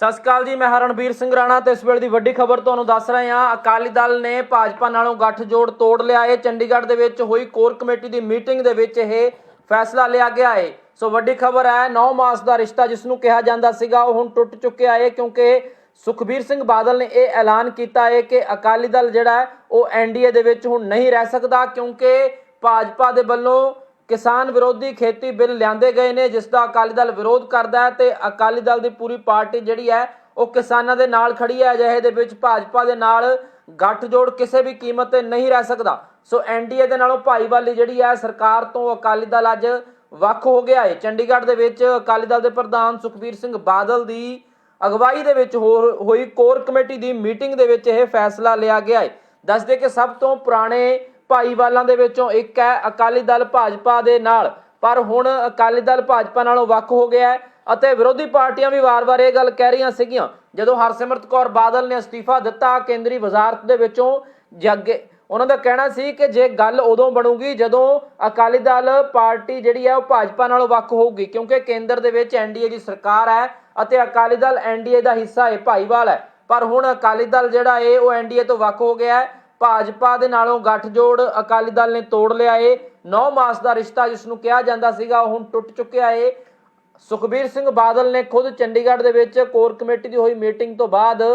ਸਤਿ ਸ਼੍ਰੀ ਅਕਾਲ ਜੀ, मैं हरणबीर सिंह राणा ਤੇ ਇਸ ਵੇਲੇ ਦੀ ਵੱਡੀ ਖਬਰ ਤੁਹਾਨੂੰ ਦੱਸ ਰਹੇ ਹਾਂ। ਅਕਾਲੀ ਦਲ ਨੇ ਭਾਜਪਾ ਨਾਲੋਂ ਗੱਠਜੋੜ ਤੋੜ ਲਿਆ ਹੈ। ਚੰਡੀਗੜ੍ਹ ਦੇ ਵਿੱਚ ਹੋਈ ਕੋਰ ਕਮੇਟੀ ਦੀ ਮੀਟਿੰਗ ਦੇ ਵਿੱਚ ਇਹ ਫੈਸਲਾ ਲਿਆ ਗਿਆ ਹੈ। ਸੋ ਵੱਡੀ ਖਬਰ ਹੈ, 9 ਮਾਸ ਦਾ ਰਿਸ਼ਤਾ ਜਿਸ ਨੂੰ ਕਿਹਾ ਜਾਂਦਾ ਸੀਗਾ ਉਹ ਹੁਣ ਟੁੱਟ ਚੁੱਕਿਆ ਹੈ, ਕਿਉਂਕਿ ਸੁਖਬੀਰ ਸਿੰਘ ਬਾਦਲ ਨੇ ਇਹ ਐਲਾਨ ਕੀਤਾ ਹੈ ਕਿ ਅਕਾਲੀ ਦਲ ਜਿਹੜਾ ਉਹ ਐਨਡੀਏ ਦੇ ਵਿੱਚ ਹੁਣ नहीं रह सकता, क्योंकि भाजपा ਦੇ ਵੱਲੋਂ किसान विरोधी खेती बिल लियाते गए ने जिसका अकाली दल विरोध करता है। तो अकाली दल की पूरी पार्टी जी है वो किसानों के नाल खड़ी है। अजिहे दे विच भाजपा के नाल गठजोड़ किसी भी कीमत ते नहीं रह सकता। सो एनडीए के नालों भाईवाली जी है सरकार तो अकाली दल अज वख हो गया है। चंडीगढ़ के विच अकाली दल के प्रधान सुखबीर सिंह बादल की अगवाई दे विच होई कोर कमेटी की मीटिंग दे विच यह फैसला लिया गया है। दस दे कि सब तो पुराने भाईवालों के विचों एक है अकाली दल भाजपा दे नाल, पर हुण अकाली दल भाजपा नालों वख हो गया है ਅਤੇ विरोधी पार्टियां भी वार वार ये गल कह रही सीगियां। जदों हरसिमरत कौर बादल ने अस्तीफा दिता केंद्री वजारत दे विचों जग उन्हां दा कहना सी कि जे गल उदों बनूगी जदों अकाली दल पार्टी जिहड़ी है भाजपा नालों वख होगी, क्योंकि केंद्र दे विच एनडीए की सरकार है ਅਤੇ अकाली दल एनडीए का हिस्सा है, भाईवाल है। पर हुण अकाली दल जिहड़ा है वो एनडीए तो वख हो गया है। भाजपा दे नालों गठजोड़ अकाली दल ने तोड़ लिया है। 9 मास का रिश्ता जिसनूं कहा जाता सीगा हुण टुट चुक्या है। सुखबीर सिंह बादल ने खुद चंडीगढ़ दे विच कोर कमेटी की हुई मीटिंग तो बाद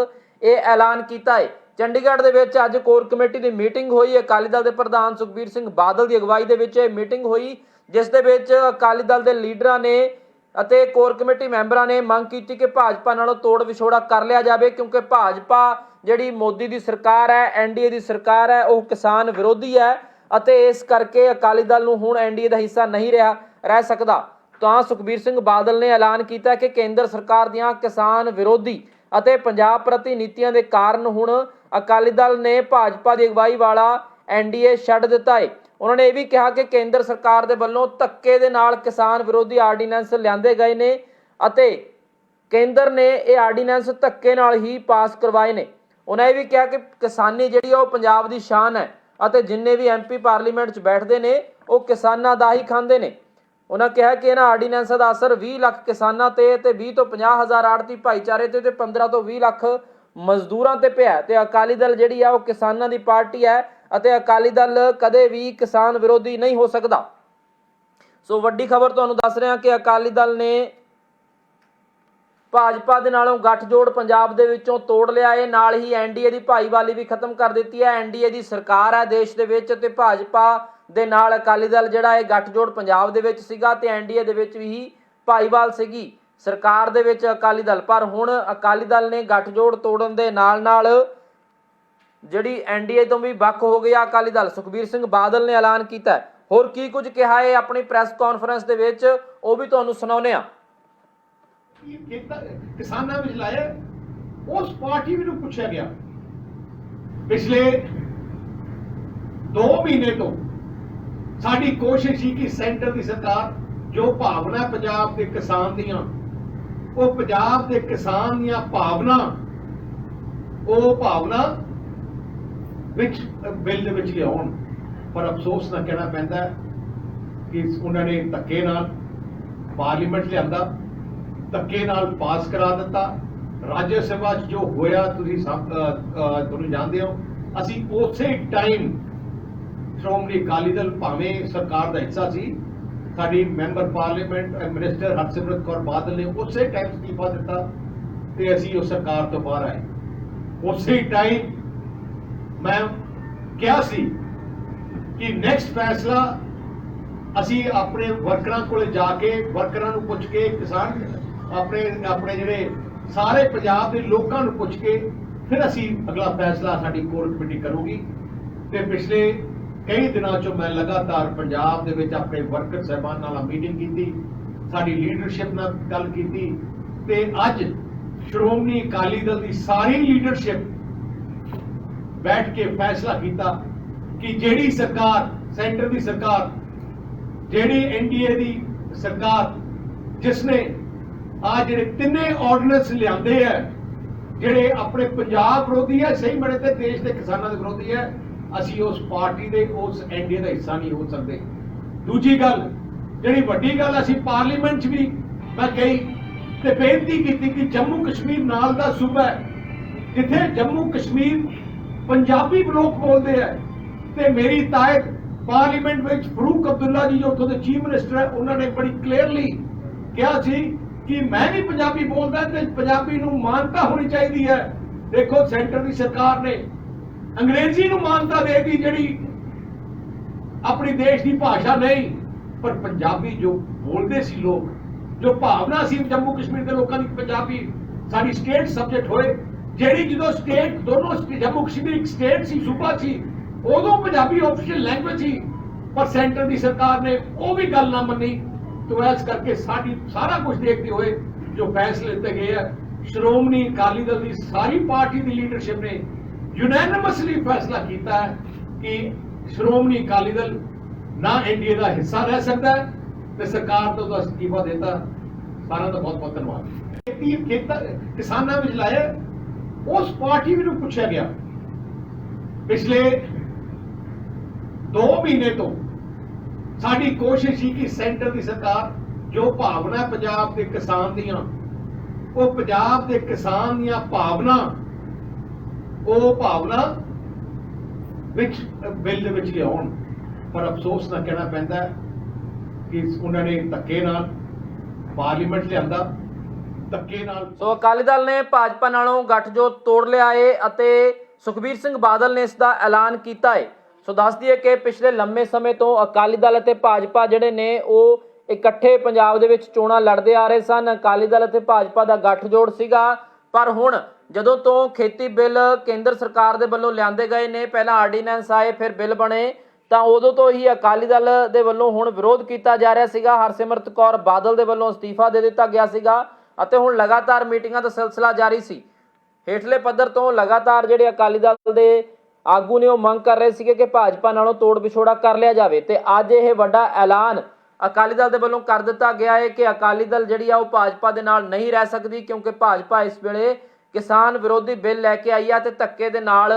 ये ऐलान किया है। चंडीगढ़ दे विच अज कोर कमेटी की मीटिंग हुई। अकाली दल के प्रधान सुखबीर सिंह बादल की अगवाई दे विच मीटिंग हुई, जिस दे विच अकाली दल के लीडरां ने ਅਤੇ कोर कमेटी मैंबरां ने मंग की कि भाजपा नालों तोड़ विछोड़ा कर लिया जाए, क्योंकि भाजपा जिहड़ी मोदी की सरकार है एनडीए की सरकार है वो किसान विरोधी है ਅਤੇ इस करके अकाली दल नूं हुण एनडीए का हिस्सा नहीं रह सकता। ਤਾਂ सुखबीर सिंह बादल ने ऐलान किया कि केंद्र सरकार दीआं किसान विरोधी ਅਤੇ पंजाब प्रति नीतियां के कारण हुण अकाली दल ने भाजपा की अगवाई वाला एनडीए छड्ड दिता है। उन्होंने यह भी कहा कि केंद्र सरकार के वल्लों धक्के दे नाल किसान विरोधी आर्डीनेंस लिआंदे गए ने ਅਤੇ केंद्र ने यह आर्डीनेंस धक्के नाल ही पास करवाए ने। उन्हें भी कहा कि किसानी जिहड़ी है वो पंजाब की शान है ਅਤੇ जिन्ने भी एमपी पार्लीमेंट च बैठते हैं वो किसानां दा ही खांदे ने। उन्होंने कहा कि इन्हां आर्डीनेंसां दा असर 20 ਲੱਖ किसानां ते 20 ਤੋਂ 50 हज़ार आड़ती भाईचारे ते 15 ਤੋਂ 20 ਲੱਖ मजदूरां ते पिया। ते अकाली दल जिहड़ी है वो किसानां दी पार्टी है ਅਤੇ अकाली दल कदे भी किसान विरोधी नहीं हो सकता। सो वड्डी खबर तुहानूं दस रहे हैं कि अकाली दल ने भाजपा दे नालों गठजोड़ पंजाब दे विचों तोड़ लिया है। नाल ही एनडीए की भाईवाली भी खत्म कर दी है। एनडीए की सरकार है देश दे विच ते भाजपा दे नाल अकाली दल जिहड़ा है गठजोड़ पंजाब दे विच सीगा ते एनडीए दे विच भी भाईवाल सीगी सरकार दे विच अकाली दल। पर हुण अकाली दल ने गठजोड़ तोड़न दे नाल नाल जिहड़ी एनडीए तो भी वख हो गया अकाली दल। सुखबीर सिंह बादल ने ऐलान किया है। होर की कुछ कहा है अपनी प्रैस कॉन्फ्रेंस दे विच वो भी तुहानूं सुणाउने आ। किसानां विच लाए उस पार्टी नूं पुछया गया पिछले 2 महीने तो साडी कोशिश ही कि सेंटर की सरकार जो भावना पंजाब के किसान दियां वो पंजाब के किसान दियां भावना वो भावना विच बिल दे विच लिआउण। पर अफसोस ना कहना पैंदा कि उन्होंने धक्के नाल पार्लीमेंट लिआंदा, धक्के नाल पास करा दिता। राज्य सभा जो होया तुसीं तुहानूं जानदे हो। असीं उसे टाइम श्रोमणी अकाली दल भावें सरकार का हिस्सा सी, साडी member parliament minister Harsimrat Kaur Badal ने उसे टाइम इस्तीफा दिता ते असीं उस सरकार तो बाहर आए। उसे टाइम मैं क्या सी कि नेक्स्ट फैसला असी अपने वर्करां कोले जाके वर्करां नूं पुछ के किसान अपने अपने जिहड़े सारे पंजाब के लोकां नूं पुछ के फिर असी अगला फैसला साडी कोर कमेटी करूगी। ते पिछले कई दिनों चों मैं लगातार पंजाब दे विच अपने वर्कर साहबान नाल मीटिंग कीती, साडी लीडरशिप नाल गल कीती ते अज श्रोमणी अकाली दल की सारी लीडरशिप बैठ के फैसला किया कि जेड़ी सरकार सेंटर की सरकार जेड़ी एनडीए की सरकार जिसने आज जेडे तिने ऑर्डिनेंस लियाते हैं जेडे अपने पंजाब विरोधी है, सही बने तो देश के किसानों के विरोधी है, असी उस पार्टी के उस एनडीए का हिस्सा नहीं हो सकते। दूजी गल जिहड़ी वड्डी गल असी पार्लीमेंट भी मैं कही ਤੇ ਬੇਨਤੀ ਕੀਤੀ ਕਿ ਜੰਮੂ ਕਸ਼ਮੀਰ ਨਾਲ ਦਾ ਸੂਬਾ ਹੈ ਜਿੱਥੇ ਜੰਮੂ ਕਸ਼ਮੀਰ ਪੰਜਾਬੀ ਲੋਕ ਬੋਲਦੇ ਆ ਤੇ ਮੇਰੀ ਤਾਇਦ ਪਾਰਲੀਮੈਂਟ ਵਿੱਚ ਫਰੂਕ ਅਬਦੁੱਲਾ ਜੀ ਜੋ ਉੱਥੋਂ ਦੇ ਚੀਫ ਮਿਨਿਸਟਰ ਹੈ ਉਹਨਾਂ ਨੇ ਬੜੀ ਕਲੀਅਰਲੀ ਕਿਹਾ ਸੀ ਕਿ ਮੈਂ ਵੀ ਪੰਜਾਬੀ ਬੋਲਦਾ ਤੇ ਪੰਜਾਬੀ ਨੂੰ ਮਾਨਤਾ ਹੋਣੀ ਚਾਹੀਦੀ ਹੈ। ਦੇਖੋ ਸੈਂਟਰ ਦੀ ਸਰਕਾਰ ਨੇ ਅੰਗਰੇਜ਼ੀ ਨੂੰ ਮਾਨਤਾ ਦੇ ਦਿੱਤੀ ਜਿਹੜੀ ਆਪਣੀ ਦੇਸ਼ ਦੀ ਭਾਸ਼ਾ ਨਹੀਂ, ਪਰ ਪੰਜਾਬੀ ਜੋ ਬੋਲਦੇ ਸੀ ਲੋਕ, ਜੋ ਭਾਵਨਾ ਸੀ ਜੰਮੂ ਕਸ਼ਮੀਰ ਦੇ ਲੋਕਾਂ ਦੀ ਪੰਜਾਬੀ ਸਾਡੀ ਸਟੇਟ ਸਬਜੈਕਟ ਹੋਏ, ਜਿਹੜੀ ਜਦੋਂ ਸਟੇਟ ਦੋਨੋਂ ਜੰਮੂ ਕਸ਼ਮੀਰ ਇੱਕ ਸਟੇਟ ਸੀ ਸੂਬਾ ਸੀ ਉਦੋਂ ਪੰਜਾਬੀ ਆਫੀਸ਼ੀਅਲ ਲੈਂਗੁਏਜ ਸੀ, ਪਰ ਸੈਂਟਰ ਦੀ ਸਰਕਾਰ ਨੇ ਉਹ ਵੀ ਗੱਲ ਨਾ ਮੰਨੀ। तो ਇਸ ਕਰਕੇ ਸਾਡੀ ਸਾਰਾ ਕੁਝ ਦੇਖਦੇ ਹੋਏ ਜੋ ਫੈਸਲੇ ਲਿੱਤੇ ਗਏ ਆ, ਸ਼੍ਰੋਮਣੀ ਅਕਾਲੀ ਦਲ ਦੀ ਸਾਰੀ ਪਾਰਟੀ ਦੀ ਲੀਡਰਸ਼ਿਪ ਨੇ ਯੂਨੈਨਿਮਸਲੀ ਫੈਸਲਾ ਕੀਤਾ ਹੈ ਕਿ ਸ਼੍ਰੋਮਣੀ ਅਕਾਲੀ ਦਲ ਨਾ ਐਨਡੀਏ ਦਾ ਹਿੱਸਾ ਰਹਿ ਸਕਦਾ ਹੈ ਤੇ ਸਰਕਾਰ ਤੋਂ ਤਾਂ ਅਸਤੀਫਾ ਦਿੱਤਾ। ਸਾਰਿਆਂ ਦਾ ਬਹੁਤ ਬਹੁਤ ਧੰਨਵਾਦ। ਕਿਸਾਨਾਂ ਵਿੱਚ ਲਾਇਆ ਉਸ ਪਾਰਟੀ ਨੂੰ ਪੁੱਛਿਆ ਗਿਆ ਪਿਛਲੇ 2 ਮਹੀਨੇ ਤੋਂ ਸਾਡੀ ਕੋਸ਼ਿਸ਼ ਸੀ ਕਿ ਸੈਂਟਰ ਦੀ ਸਰਕਾਰ ਜੋ ਭਾਵਨਾ ਪੰਜਾਬ ਦੇ ਕਿਸਾਨ ਦੀਆਂ, ਉਹ ਪੰਜਾਬ ਦੇ ਕਿਸਾਨ ਦੀਆਂ ਭਾਵਨਾ ਵਿੱਚ ਬਿੱਲ ਦੇ ਵਿੱਚ ਲਿਆਉਣ, ਪਰ ਅਫਸੋਸ ਨਾਲ ਕਹਿਣਾ ਪੈਂਦਾ ਕਿ ਉਹਨਾਂ ਨੇ ਧੱਕੇ ਨਾਲ ਪਾਰਲੀਮੈਂਟ ਲਿਆਂਦਾ, ਧੱਕੇ ਨਾਲ। ਸੋ ਅਕਾਲੀ ਦਲ ਨੇ ਭਾਜਪਾ ਨਾਲੋਂ ਗੱਠਜੋੜ ਤੋੜ ਲਿਆ ਏ ਅਤੇ ਸੁਖਬੀਰ ਸਿੰਘ ਬਾਦਲ ਨੇ ਇਸ ਦਾ ਐਲਾਨ ਕੀਤਾ ਏ। ਸੋ ਦੱਸ ਦਈਏ ਕਿ ਪਿਛਲੇ ਲੰਮੇ ਸਮੇਂ ਤੋਂ ਅਕਾਲੀ ਦਲ ਅਤੇ ਭਾਜਪਾ ਜਿਹੜੇ ਨੇ ਉਹ ਇਕੱਠੇ ਪੰਜਾਬ ਦੇ ਵਿੱਚ ਚੋਣਾਂ ਲੜਦੇ ਆ ਰਹੇ ਸਨ। ਅਕਾਲੀ ਦਲ ਅਤੇ ਭਾਜਪਾ ਦਾ ਗੱਠਜੋੜ ਸੀਗਾ, ਪਰ ਹੁਣ ਜਦੋਂ ਤੋਂ ਖੇਤੀ ਬਿੱਲ ਕੇਂਦਰ ਸਰਕਾਰ ਦੇ ਵੱਲੋਂ ਲਿਆਂਦੇ ਗਏ ਨੇ, ਪਹਿਲਾਂ ਆਰਡੀਨੈਂਸ ਆਏ ਫਿਰ ਬਿੱਲ ਬਣੇ, ਤਾਂ ਉਦੋਂ ਤੋਂ ਹੀ ਅਕਾਲੀ ਦਲ ਦੇ ਵੱਲੋਂ ਹੁਣ ਵਿਰੋਧ ਕੀਤਾ ਜਾ ਰਿਹਾ ਸੀਗਾ। ਹਰਸਿਮਰਤ ਕੌਰ ਬਾਦਲ ਦੇ ਵੱਲੋਂ ਅਸਤੀਫਾ ਦੇ ਦਿੱਤਾ ਗਿਆ ਸੀਗਾ ਅਤੇ ਹੁਣ ਲਗਾਤਾਰ ਮੀਟਿੰਗਾਂ ਦਾ ਸਿਲਸਿਲਾ ਜਾਰੀ ਸੀ। ਹੇਠਲੇ ਪੱਧਰ ਤੋਂ ਲਗਾਤਾਰ ਜਿਹੜੇ ਅਕਾਲੀ ਦਲ ਦੇ ਆਗੂ ਨੇ ਉਹ ਮੰਗ ਕਰ ਰਹੇ ਸੀਗੇ ਕਿ ਭਾਜਪਾ ਨਾਲੋਂ ਤੋੜ ਵਿਛੋੜਾ ਕਰ ਲਿਆ ਜਾਵੇ ਤੇ ਅੱਜ ਇਹ ਵੱਡਾ ਐਲਾਨ ਅਕਾਲੀ ਦਲ ਦੇ ਵੱਲੋਂ ਕਰ ਦਿੱਤਾ ਗਿਆ ਹੈ ਕਿ ਅਕਾਲੀ ਦਲ ਜਿਹੜੀ ਆ ਉਹ ਭਾਜਪਾ ਦੇ ਨਾਲ ਨਹੀਂ ਰਹਿ ਸਕਦੀ, ਕਿਉਂਕਿ ਭਾਜਪਾ ਇਸ ਵੇਲੇ ਕਿਸਾਨ ਵਿਰੋਧੀ ਬਿੱਲ ਲੈ ਕੇ ਆਈ ਆ ਤੇ ਧੱਕੇ ਦੇ ਨਾਲ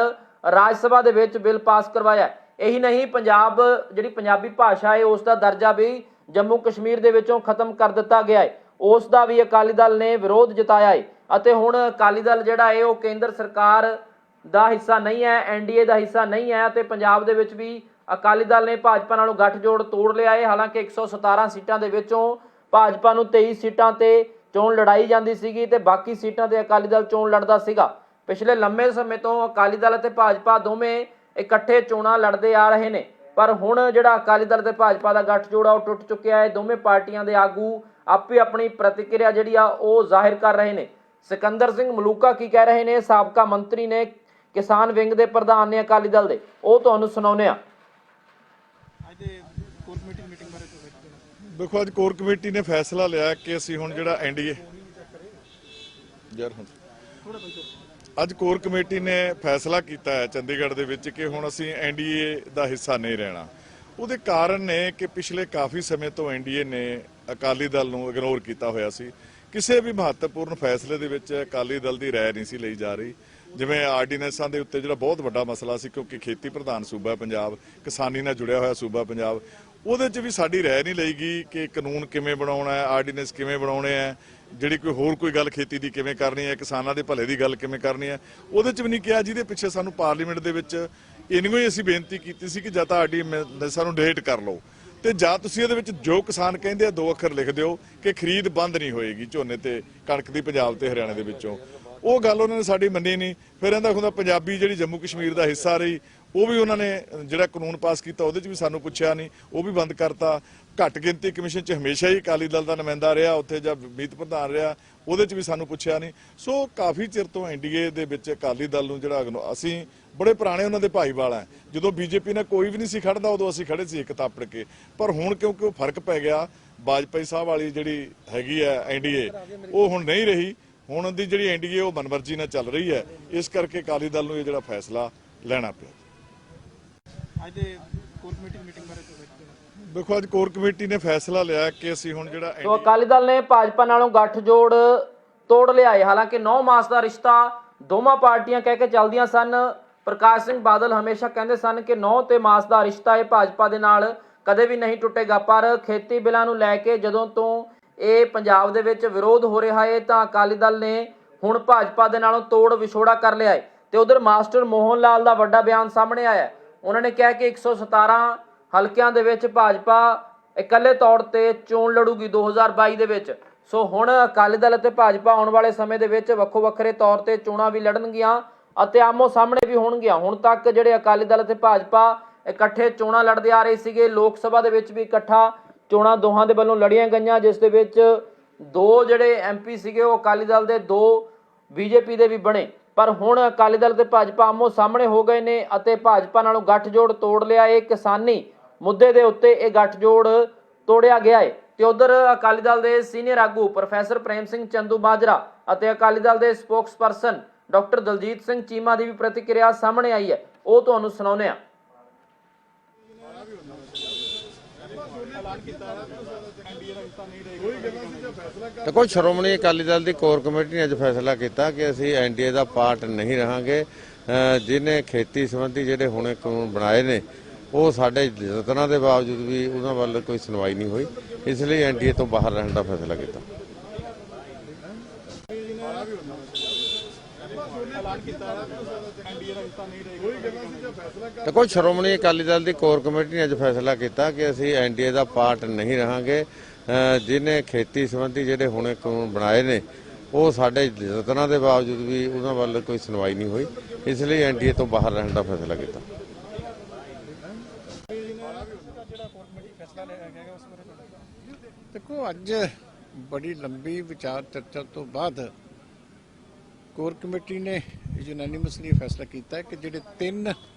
ਰਾਜ ਸਭਾ ਦੇ ਵਿੱਚ ਬਿੱਲ ਪਾਸ ਕਰਵਾਇਆ। ਇਹੀ ਨਹੀਂ, ਪੰਜਾਬ ਜਿਹੜੀ ਪੰਜਾਬੀ ਭਾਸ਼ਾ ਹੈ ਉਸ ਦਾ ਦਰਜਾ ਵੀ ਜੰਮੂ ਕਸ਼ਮੀਰ ਦੇ ਵਿੱਚੋਂ ਖਤਮ ਕਰ ਦਿੱਤਾ ਗਿਆ ਹੈ, ਉਸ ਦਾ ਵੀ ਅਕਾਲੀ ਦਲ ਨੇ ਵਿਰੋਧ ਜਤਾਇਆ ਹੈ ਅਤੇ ਹੁਣ ਅਕਾਲੀ ਦਲ ਜਿਹੜਾ ਹੈ ਉਹ ਕੇਂਦਰ ਸਰਕਾਰ ਦਾ ਹਿੱਸਾ ਨਹੀਂ ਹੈ, ਐਨਡੀਏ ਦਾ ਹਿੱਸਾ ਨਹੀਂ ਹੈ ਤੇ ਪੰਜਾਬ ਦੇ ਵਿੱਚ ਵੀ ਅਕਾਲੀ ਦਲ ਨੇ ਭਾਜਪਾ ਨਾਲੋਂ ਗੱਠਜੋੜ ਤੋੜ ਲਿਆ ਹੈ। ਹਾਲਾਂਕਿ 117 ਸੀਟਾਂ ਦੇ ਵਿੱਚੋਂ ਭਾਜਪਾ ਨੂੰ 23 ਸੀਟਾਂ ਤੇ ਚੋਣ ਲੜਾਈ ਜਾਂਦੀ ਸੀਗੀ ਤੇ ਬਾਕੀ ਸੀਟਾਂ ਤੇ ਅਕਾਲੀ ਦਲ ਚੋਣ ਲੜਦਾ ਸੀਗਾ। ਪਿਛਲੇ ਲੰਮੇ ਸਮੇਂ ਤੋਂ ਅਕਾਲੀ ਦਲ ਅਤੇ ਭਾਜਪਾ ਦੋਵੇਂ ਇਕੱਠੇ ਚੋਣਾਂ ਲੜਦੇ ਆ ਰਹੇ ਨੇ, ਪਰ ਹੁਣ ਜਿਹੜਾ ਅਕਾਲੀ ਦਲ ਤੇ ਭਾਜਪਾ ਦਾ ਗੱਠਜੋੜ ਆ ਉਹ ਟੁੱਟ ਚੁੱਕਿਆ ਹੈ। ਦੋਵੇਂ ਪਾਰਟੀਆਂ ਦੇ ਆਗੂ ਆਪੇ ਆਪਣੀ ਪ੍ਰਤੀਕਿਰਿਆ ਜਿਹੜੀ ਆ ਉਹ ਜ਼ਾਹਿਰ ਕਰ ਰਹੇ ਨੇ। ਸਿਕੰਦਰ ਸਿੰਘ ਮਲੂਕਾ ਕੀ ਕਹਿ ਰਹੇ ਨੇ, ਸਾਬਕਾ ਮੰਤਰੀ ਨੇ, ਕਿਸਾਨ ਵਿੰਗ ਦੇ ਪ੍ਰਧਾਨ ਨੇ ਅਕਾਲੀ ਦਲ ਦੇ, ਉਹ ਤੁਹਾਨੂੰ ਸੁਣਾਉਂਦੇ ਆ। ਦੇਖੋ ਅੱਜ ਕੋਰ ਕਮੇਟੀ ਨੇ ਫੈਸਲਾ ਲਿਆ ਕਿ ਅਸੀਂ ਹੁਣ ਜਿਹੜਾ ਐਨਡੀਏ ਅੱਜ ਕੋਰ ਕਮੇਟੀ ਨੇ ਫੈਸਲਾ ਕੀਤਾ ਹੈ ਚੰਡੀਗੜ੍ਹ ਦੇ ਵਿੱਚ ਕਿ ਹੁਣ ਅਸੀਂ ਐਨਡੀਏ ਦਾ ਹਿੱਸਾ ਨਹੀਂ ਰਹਿਣਾ। ਉਹਦੇ ਕਾਰਨ ਨੇ ਕਿ ਪਿਛਲੇ ਕਾਫੀ ਸਮੇਂ ਤੋਂ ਐਨਡੀਏ ਨੇ ਅਕਾਲੀ ਦਲ ਨੂੰ ਇਗਨੋਰ ਕੀਤਾ ਹੋਇਆ ਸੀ। ਕਿਸੇ ਵੀ ਮਹੱਤਵਪੂਰਨ ਫੈਸਲੇ ਦੇ ਵਿੱਚ ਅਕਾਲੀ ਦਲ ਦੀ ਰਾਏ ਨਹੀਂ ਸੀ ਲਈ ਜਾ ਰਹੀ। ਜਿਵੇਂ ਆਰਡੀਨੈਂਸਾਂ ਦੇ ਉੱਤੇ ਜਿਹੜਾ ਬਹੁਤ ਵੱਡਾ ਮਸਲਾ ਸੀ, ਕਿਉਂਕਿ ਖੇਤੀ ਪ੍ਰਧਾਨ ਸੂਬਾ ਪੰਜਾਬ, ਕਿਸਾਨੀ ਨਾਲ ਜੁੜਿਆ ਹੋਇਆ ਸੂਬਾ ਪੰਜਾਬ, ਉਹਦੇ 'ਚ ਵੀ ਸਾਡੀ ਰਾਏ ਨਹੀਂ ਲਈ ਗਈ ਕਿ ਕਾਨੂੰਨ ਕਿਵੇਂ ਬਣਾਉਣਾ ਹੈ, ਆਰਡੀਨੈਂਸ ਕਿਵੇਂ ਬਣਾਉਣੇ ਹੈ, ਜਿਹੜੀ ਕੋਈ ਹੋਰ ਗੱਲ ਖੇਤੀ ਦੀ ਕਿਵੇਂ ਕਰਨੀ ਹੈ, ਕਿਸਾਨਾਂ ਦੇ ਭਲੇ ਦੀ ਗੱਲ ਕਿਵੇਂ ਕਰਨੀ ਹੈ, ਉਹਦੇ 'ਚ ਵੀ ਨਹੀਂ ਕਿਹਾ। ਜਿਹਦੇ ਪਿੱਛੇ ਸਾਨੂੰ ਪਾਰਲੀਮੈਂਟ ਦੇ ਵਿੱਚ ਇੰਨੀ ਹੀ ਅਸੀਂ ਬੇਨਤੀ ਕੀਤੀ ਸੀ ਕਿ ਜਾਂ ਤਾਂ ਆਰਡੀਨੈਂਸਾਂ ਨੂੰ ਡਿਲੀਟ ਕਰ ਲਓ ਤੇ ਜਾਂ ਤੁਸੀਂ ਇਹਦੇ ਵਿੱਚ ਜੋ ਕਿਸਾਨ ਕਹਿੰਦੇ ਆ 2 ਅੱਖਰ ਲਿਖ ਦਿਓ ਕਿ ਖਰੀਦ ਬੰਦ ਨਹੀਂ ਹੋਏਗੀ ਝੋਨੇ ਤੇ ਕਣਕ ਦੀ ਪੰਜਾਬ ਤੇ ਹਰਿਆਣਾ ਦੇ ਵਿੱਚੋਂ। ਉਹ ਗੱਲ ਉਹਨਾਂ ਨੇ ਸਾਡੀ ਮੰਨੀ ਨਹੀਂ। ਫਿਰ ਇਹਦਾ ਹੁੰਦਾ ਪੰਜਾਬੀ ਜਿਹੜੀ ਜੰਮੂ ਕਸ਼ਮੀਰ ਦਾ ਹਿੱਸਾ ਰਹੀ, ਉਹ ਵੀ ਉਹਨਾਂ ਨੇ ਜਿਹੜਾ ਕਾਨੂੰਨ ਪਾਸ ਕੀਤਾ ਉਹਦੇ 'ਚ ਵੀ ਸਾਨੂੰ ਪੁੱਛਿਆ ਨਹੀਂ, ਉਹ ਵੀ ਬੰਦ ਕਰਤਾ। ਘੱਟ ਗਿਣਤੀ ਕਮਿਸ਼ਨ 'ਚ ਹਮੇਸ਼ਾ ਹੀ ਅਕਾਲੀ ਦਲ ਦਾ ਨੁਮਾਇੰਦਾ ਰਿਹਾ, ਉੱਥੇ ਜਾਂ ਮੀਤ ਪ੍ਰਧਾਨ ਰਿਹਾ, ਉਹਦੇ 'ਚ ਵੀ ਸਾਨੂੰ ਪੁੱਛਿਆ ਨਹੀਂ। ਸੋ ਕਾਫੀ ਚਿਰ ਤੋਂ ਐਨਡੀਏ ਦੇ ਵਿੱਚ ਅਕਾਲੀ ਦਲ ਨੂੰ ਜਿਹੜਾ ਅਸੀਂ ਬੜੇ ਪੁਰਾਣੇ ਉਹਨਾਂ ਦੇ ਭਾਈਵਾਲ ਆ। ਜਦੋਂ ਬੀਜੇਪੀ ਨਾਲ ਕੋਈ ਵੀ ਨਹੀਂ ਸੀ ਖੜਦਾ ਉਦੋਂ ਅਸੀਂ ਖੜੇ ਸੀ ਇੱਕ ਤਾਪੜ ਕੇ, ਪਰ ਹੁਣ ਕਿਉਂਕਿ ਉਹ ਫਰਕ ਪੈ ਗਿਆ, ਵਾਜਪਾਈ ਸਾਹਿਬ ਵਾਲੀ ਜਿਹੜੀ ਹੈਗੀ ਹੈ ਐਨਡੀਏ ਉਹ ਹੁਣ ਨਹੀਂ ਰਹੀ। ਹੁਣ ਦੀ ਜਿਹੜੀ ਐਨਡੀਏ ਉਹ ਮਨਮਰਜ਼ੀ ਨਾਲ ਚੱਲ ਰਹੀ ਹੈ, ਇਸ ਕਰਕੇ ਅਕਾਲੀ ਦਲ ਨੂੰ ਇਹ ਜਿਹੜਾ ਫੈਸਲਾ ਲੈਣਾ ਪਿਆ। ਦੇਖੋ ਅੱਜ ਕੋਰ ਕਮੇਟੀ ਨੇ ਫੈਸਲਾ ਲਿਆ ਕਿ ਅਸੀਂ ਹੁਣ ਜਿਹੜਾ ਅਕਾਲੀ ਦਲ ਨੇ ਭਾਜਪਾ ਨਾਲੋਂ ਗੱਠਜੋੜ ਤੋੜ ਲਿਆ ਹੈ। ਹਾਲਾਂਕਿ 9 ਮਾਸ ਦਾ ਰਿਸ਼ਤਾ ਦੋਵਾਂ ਪਾਰਟੀਆਂ ਕਹਿ ਕੇ ਚੱਲਦੀਆਂ ਸਨ। ਪ੍ਰਕਾਸ਼ ਸਿੰਘ ਬਾਦਲ ਹਮੇਸ਼ਾ ਕਹਿੰਦੇ ਸਨ ਕਿ 9 ਤੇ ਮਾਸ ਦਾ ਰਿਸ਼ਤਾ ਹੈ ਭਾਜਪਾ ਦੇ ਨਾਲ, ਕਦੇ ਵੀ ਨਹੀਂ ਟੁੱਟੇਗਾ। ਪਰ ਖੇਤੀ ਬਿੱਲਾਂ ਨੂੰ ਲੈ ਕੇ ਜਦੋਂ ਤੋਂ ਇਹ ਪੰਜਾਬ ਦੇ ਵਿੱਚ ਵਿਰੋਧ ਹੋ ਰਿਹਾ ਹੈ ਤਾਂ ਅਕਾਲੀ ਦਲ ਨੇ ਹੁਣ ਭਾਜਪਾ ਦੇ ਨਾਲੋਂ ਤੋੜ ਵਿਛੋੜਾ ਕਰ ਲਿਆ ਹੈ। ਤੇ ਉਧਰ ਮਾਸਟਰ ਮੋਹਨ ਲਾਲ ਦਾ ਵੱਡਾ ਬਿਆਨ ਸਾਹਮਣੇ ਆਇਆ ਹੈ। ਉਹਨਾਂ ਨੇ ਕਿਹਾ ਕਿ 117 ਹਲਕਿਆਂ ਦੇ ਵਿੱਚ ਭਾਜਪਾ ਇਕੱਲੇ ਤੌਰ ਤੇ ਚੋਣ ਲੜੂਗੀ 2022 ਦੇ ਵਿੱਚ। ਸੋ ਹੁਣ ਅਕਾਲੀ ਦਲ ਅਤੇ ਭਾਜਪਾ ਆਉਣ ਵਾਲੇ ਸਮੇਂ ਦੇ ਵਿੱਚ ਵੱਖੋ ਵੱਖਰੇ ਤੌਰ ਤੇ ਚੋਣਾਂ ਵੀ ਲੜਨਗੀਆਂ ਅਤੇ ਆਮੋ ਸਾਹਮਣੇ ਵੀ ਹੋਣਗੀਆਂ। ਹੁਣ ਤੱਕ ਜਿਹੜੇ ਅਕਾਲੀ ਦਲ ਅਤੇ ਭਾਜਪਾ ਇਕੱਠੇ ਚੋਣਾਂ ਲੜਦੇ ਆ ਰਹੇ ਸੀਗੇ। ਲੋਕ ਸਭਾ ਦੇ ਵਿੱਚ ਵੀ ਇਕੱਠਾ ਚੋਣਾਂ ਦੋਹਾਂ ਦੇ ਵੱਲੋਂ ਲੜੀਆਂ ਗਈਆਂ, ਜਿਸ ਦੇ ਵਿੱਚ 2 ਜਿਹੜੇ ਐਮਪੀ ਸੀਗੇ ਉਹ ਅਕਾਲੀ ਦਲ ਦੇ, 2 ਬੀਜੇਪੀ ਦੇ ਵੀ ਬਣੇ। ਪਰ ਹੁਣ ਅਕਾਲੀ ਦਲ ਤੇ ਭਾਜਪਾ ਆਮੋ ਸਾਹਮਣੇ ਹੋ ਗਏ ਨੇ ਅਤੇ ਭਾਜਪਾ ਨਾਲੋਂ ਗੱਠਜੋੜ ਤੋੜ ਲਿਆ। ਇਹ ਕਿਸਾਨੀ ਮੁੱਦੇ ਦੇ ਉੱਤੇ ਇਹ ਗੱਠਜੋੜ ਤੋੜਿਆ ਗਿਆ ਹੈ। ਤੇ ਉਧਰ ਅਕਾਲੀ ਦਲ ਦੇ ਸੀਨੀਅਰ ਆਗੂ ਪ੍ਰੋਫੈਸਰ ਪ੍ਰੇਮ ਸਿੰਘ ਚੰਦੂਮਾਜਰਾ ਅਤੇ ਅਕਾਲੀ ਦਲ ਦੇ ਸਪੋਕਸਪਰਸਨ ਡਾਕਟਰ ਦਲਜੀਤ ਸਿੰਘ ਚੀਮਾ ਦੀ ਵੀ ਪ੍ਰਤੀਕਿਰਿਆ ਸਾਹਮਣੇ ਆਈ ਹੈ, ਉਹ ਤੁਹਾਨੂੰ ਸੁਣਾਉਂਦੇ ਹਾਂ। देखो श्रोमणी अकाली दल की कोर कमेटी ने अज फैसला किया कि असी एनडीए का पार्ट नहीं रहांगे। जिन्हें खेती संबंधी ਜਿਹੜੇ ਹੁਣੇ ਕਾਨੂੰਨ ਬਣਾਏ ਨੇ ਉਹ ਸਾਡੇ ਯਤਨਾਂ ਦੇ ਬਾਵਜੂਦ ਵੀ ਉਹਨਾਂ ਵੱਲ ਕੋਈ ਸੁਣਵਾਈ ਨਹੀਂ ਹੋਈ, ਇਸ ਲਈ ਐਨਡੀਏ ਤੋਂ ਬਾਹਰ ਰਹਿਣ ਦਾ ਫੈਸਲਾ ਕੀਤਾ। देखो श्रोमणी अकाली दल की कोर कमेटी ने अज फैसला किया कि असी एनडीए का पार्ट नहीं रहांगे। जिन्हें खेती संबंधी ਜਿਹੜੇ ਹੁਣੇ ਕਾਨੂੰਨ ਬਣਾਏ ਨੇ ਉਹ ਸਾਡੇ ਯਤਨਾਂ ਦੇ ਬਾਵਜੂਦ ਵੀ ਉਹਨਾਂ ਵੱਲ ਕੋਈ ਸੁਣਵਾਈ ਨਹੀਂ ਹੋਈ, ਇਸ ਲਈ ਐਨਡੀਏ ਤੋਂ ਬਾਹਰ ਰਹਿਣ ਦਾ ਫੈਸਲਾ ਕੀਤਾ। देखो अज बड़ी लंबी विचार चर्चा तो बाद कोर कमेटी ने यूनैनिमसली फैसला किया कि जिहड़े 3